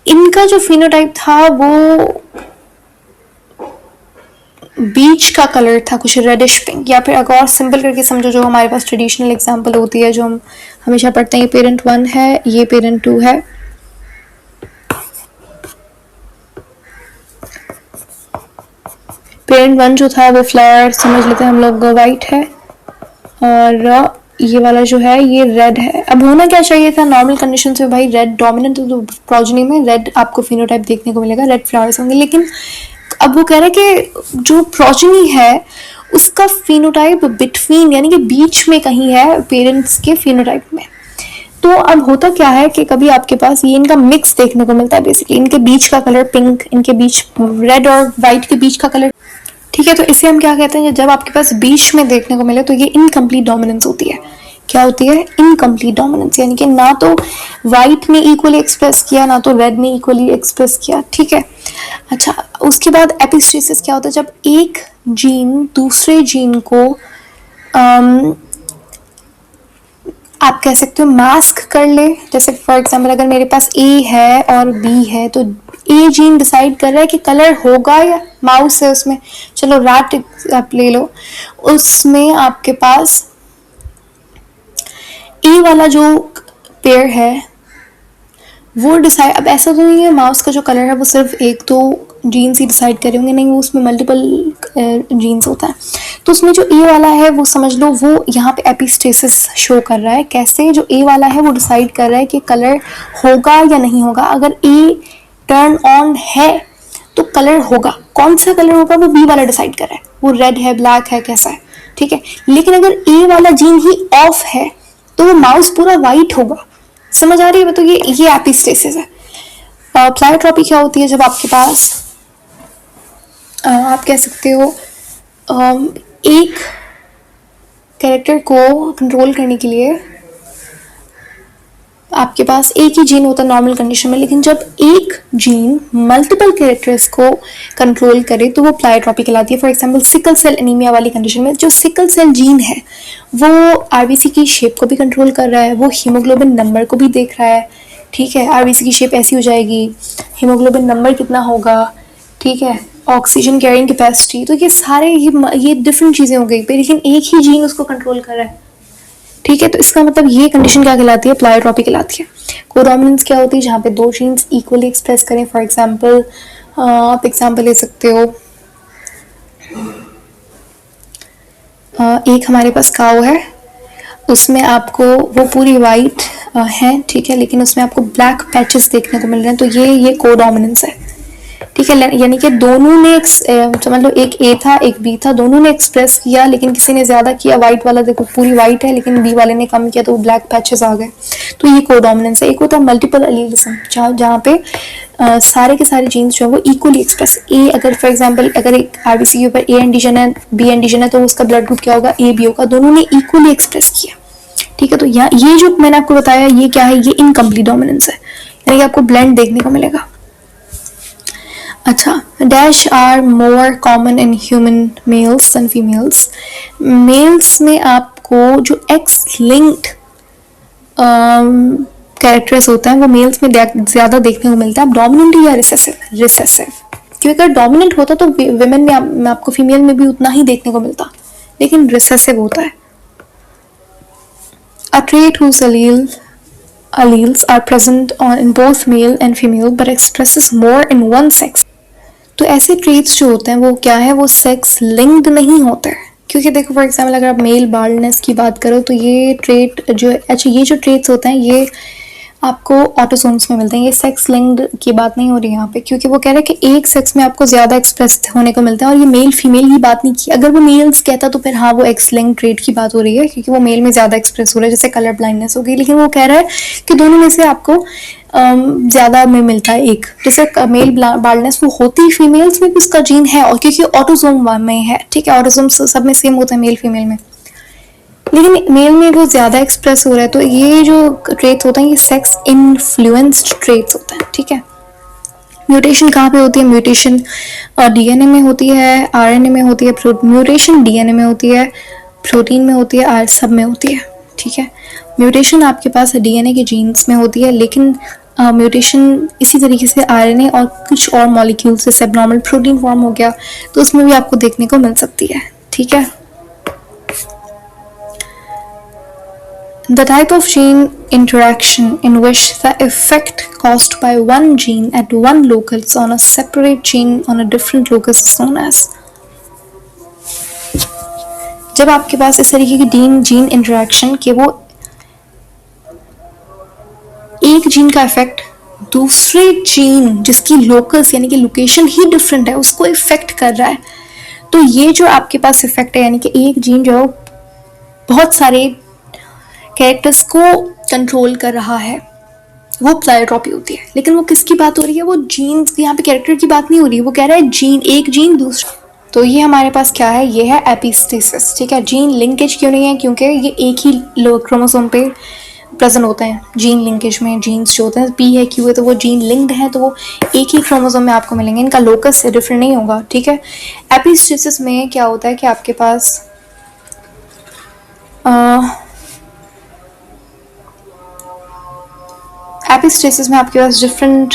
इनका जो फिनोटाइप था वो बीच का कलर था कुछ रेडिश पिंक, या फिर अगर और सिंपल करके समझो जो हमारे पास ट्रेडिशनल एग्जांपल होती है जो हम हमेशा पढ़ते हैं, ये पेरेंट 1 है, ये पेरेंट 2 है, पेरेंट 1 जो था वो फ्लावर समझ लेते हैं हम लोग वाइट है और ये वाला जो है ये रेड है। अब होना क्या चाहिए था नॉर्मल कंडीशन से, भाई रेड डोमिनेंट तो प्रोजनी में रेड आपको फिनोटाइप देखने को मिलेगा, रेड फ्लावर्स होंगे, लेकिन अब वो कह रहा है कि जो प्रोजेनी है उसका फिनोटाइप बिटवीन यानी कि बीच में कहीं है पेरेंट्स के फिनोटाइप में। तो अब होता क्या है कि कभी आपके पास ये इनका मिक्स देखने को मिलता है, बेसिकली इनके बीच का कलर पिंक, इनके बीच रेड और वाइट के बीच का कलर, ठीक है। तो इसे हम क्या कहते हैं, जब आपके पास बीच में देखने को मिले तो ये इनकम्प्लीट डोमिनेंस होती है। क्या होती है? इनकम्प्लीट डोमिनेंस, यानी कि ना तो वाइट ने इक्वली एक्सप्रेस किया ना तो रेड ने इक्वली एक्सप्रेस किया, ठीक है। अच्छा, उसके बाद एपिस्टेसिस क्या होता है? जब एक जीन दूसरे जीन को आप कह सकते हो मास्क कर ले। जैसे फॉर एग्जाम्पल अगर मेरे पास ए है और बी है तो ए जीन डिसाइड कर रहा है कि कलर होगा, या माउस है उसमें, चलो रैट आप ले लो, उसमें आपके पास ए वाला जो पेयर है वो डिसाइड, अब ऐसा तो नहीं है माउस का जो कलर है वो सिर्फ एक दो जीन्स ही डिसाइड करे होंगे, नहीं, वो उसमें मल्टीपल जीन्स होता है। तो उसमें जो ए वाला है वो समझ लो वो यहाँ पे एपिस्टेसिस शो कर रहा है। कैसे? जो ए वाला है वो डिसाइड कर रहा है कि कलर होगा या नहीं होगा। अगर ए टर्न ऑन है तो कलर होगा, कौन सा कलर होगा वो बी वाला डिसाइड कर रहा है, वो रेड है, ब्लैक है, कैसा है, ठीक है। लेकिन अगर ए वाला जीन ही ऑफ है तो वो माउस पूरा वाइट होगा। समझ आ रही है? तो ये एपिस्टेसिस है। प्लायोट्रॉपी क्या होती है? जब आपके पास आप कह सकते हो एक कैरेक्टर को कंट्रोल करने के लिए आपके पास एक ही जीन होता है नॉर्मल कंडीशन में, लेकिन जब एक जीन मल्टीपल कैरेक्टर्स को कंट्रोल करे तो वो प्लायोट्रॉपी कहलाती है। For example sickle cell anaemia वाली कंडीशन में जो सिकल सेल जीन है वो आरबीसी की शेप को भी कंट्रोल कर रहा है, वो हीमोग्लोबिन नंबर को भी देख रहा है, ठीक है। आरबीसी की शेप ऐसी हो जाएगी, हीमोग्लोबिन नंबर कितना होगा, ठीक है, ऑक्सीजन कैरिंग कैपेसिटी, तो ये सारे ये डिफरेंट चीज़ें हो गई, लेकिन एक ही जीन उसको कंट्रोल कर रहा है, ठीक है। तो इसका मतलब ये कंडीशन क्या कहलाती है? प्लायोट्रॉपी कहलाती है। कोडोमिनेंस क्या होती है? जहाँ पे दो जीन्स इक्वली एक्सप्रेस करें। फॉर एग्जांपल आप एग्जांपल ले सकते हो, एक हमारे पास काऊ है, उसमें आपको वो पूरी वाइट है, ठीक है, लेकिन उसमें आपको ब्लैक पैचेस देखने को मिल रहे हैं, तो ये कोडोमिनेंस है, ठीक है। यानी कि दोनों ने समझ लो एक ए था एक बी था, दोनों ने एक्सप्रेस किया, लेकिन किसी ने ज्यादा किया, वाइट वाला देखो पूरी वाइट है लेकिन बी वाले ने कम किया तो वो ब्लैक पैचेस आ गए, तो ये कोडोमिनेंस है। एक होता है मल्टीपल एलीलिज्म, जहाँ पे सारे के सारे जीन्स जो है वो इक्वली एक्सप्रेस, ए अगर फॉर एग्जांपल अगर एक आरबीसी के ऊपर ए एंटीजन है बी एंटीजन है तो उसका ब्लड ग्रुप क्या होगा? ए बी होगा, दोनों ने इक्वली एक्सप्रेस किया, ठीक है। तो ये जो मैंने आपको बताया ये क्या है? ये इनकम्प्लीट डोमिनेंस है, यानी कि आपको ब्लेंड देखने को मिलेगा। अच्छा, dash are more common in human males and females. Males में आपको जो एक्स लिंक्ड कैरेक्टर्स होता है वो मेल्स में ज़्यादा देखने को मिलता है। डोमिनेंट या रिसेसिव? रिसेसिव, क्योंकि अगर डोमिनेंट होता तो विमेन में आपको फीमेल में भी उतना ही देखने को मिलता, लेकिन रिसेसिव होता है। A trait whose alleles are present in both male and female but expresses more in one sex. तो ऐसे ट्रेट्स जो होते हैं वो क्या है? वो सेक्स लिंक्ड नहीं होते हैं, क्योंकि देखो फॉर एग्जांपल अगर आप मेल बाल्डनेस की बात करो तो ये ट्रेट जो अच्छा ये जो ट्रेट्स होते हैं ये आपको ऑटोसोम्स में मिलते हैं, ये सेक्स लिंक्ड की बात नहीं हो रही यहाँ पे, क्योंकि वो कह रहे हैं कि एक सेक्स में आपको ज़्यादा एक्सप्रेस होने को मिलता है, और ये मेल फीमेल की बात नहीं की। अगर वो मेल्स कहता तो फिर हाँ वो एक्स लिंक्ड ट्रेट की बात हो रही है, क्योंकि वो मेल में ज़्यादा एक्सप्रेस हो रहा है, जैसे कलर ब्लाइंडनेस हो गई। लेकिन वो कह रहा है कि दोनों में से आपको ज़्यादा में मिलता है एक, जैसे मेल बाल्डनेस वो होती फीमेल्स में भी उसका जीन है, और क्योंकि ऑटोसोम में है, ठीक है, ऑटोसोम सब में सेम होता है मेल फीमेल में, लेकिन मेल में वो ज़्यादा एक्सप्रेस हो रहा है। तो ये जो ट्रेट्स होते हैं ये सेक्स इन्फ्लुएंस्ड ट्रेट्स होते हैं, ठीक है। म्यूटेशन कहाँ पे होती है? म्यूटेशन डीएनए में होती है, आरएनए में होती है, म्यूटेशन डीएनए में होती है, प्रोटीन में होती है, आर सब में होती है, ठीक है। म्यूटेशन आपके पास डीएनए के जीन्स में होती है, लेकिन म्यूटेशन इसी तरीके से आरएनए और कुछ और मॉलिक्यूल से एब्नॉर्मल प्रोटीन फॉर्म हो गया तो उसमें भी आपको देखने को मिल सकती है, ठीक है। The type of gene interaction in which the effect caused by one gene at one locus on a separate gene on a different locus is known as. जब आपके पास इस तरीके की जीन इंटरेक्शन के वो एक जीन का इफेक्ट दूसरे जीन जिसकी लोकस यानी कि लोकेशन ही डिफरेंट है उसको इफेक्ट कर रहा है। तो ये जो आपके पास इफेक्ट है यानी कि एक जीन जो बहुत सारे कैरेक्टर्स को कंट्रोल कर रहा है वो प्लाइट्रॉपी होती है। लेकिन वो किसकी बात हो रही है, वो जीन्स, यहाँ पे कैरेक्टर की बात नहीं हो रही है, वो कह रहा है जीन, एक जीन दूसरा। तो ये हमारे पास क्या है, ये है एपिस्टेसिस, ठीक है। जीन लिंकेज क्यों नहीं है, क्योंकि ये एक ही क्रोमोसोम पे प्रेजेंट होते हैं। जीन लिंकेज में जीन्स जो होते हैं पी है क्यू है तो वो जीन लिंक्ड है तो वो एक ही क्रोमोसोम में आपको मिलेंगे, इनका लोकस डिफरेंट नहीं होगा, ठीक है। एपिस्टेसिस में क्या होता है कि आपके पास एपिस्टेसिस में आपके पास डिफरेंट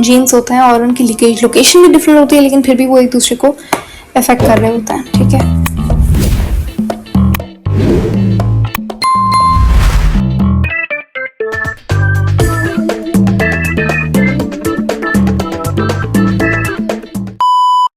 जीन्स होते हैं और उनकी लोकेशन भी डिफरेंट होती है, लेकिन फिर भी वो एक दूसरे को अफेक्ट कर रहे होते हैं, ठीक है।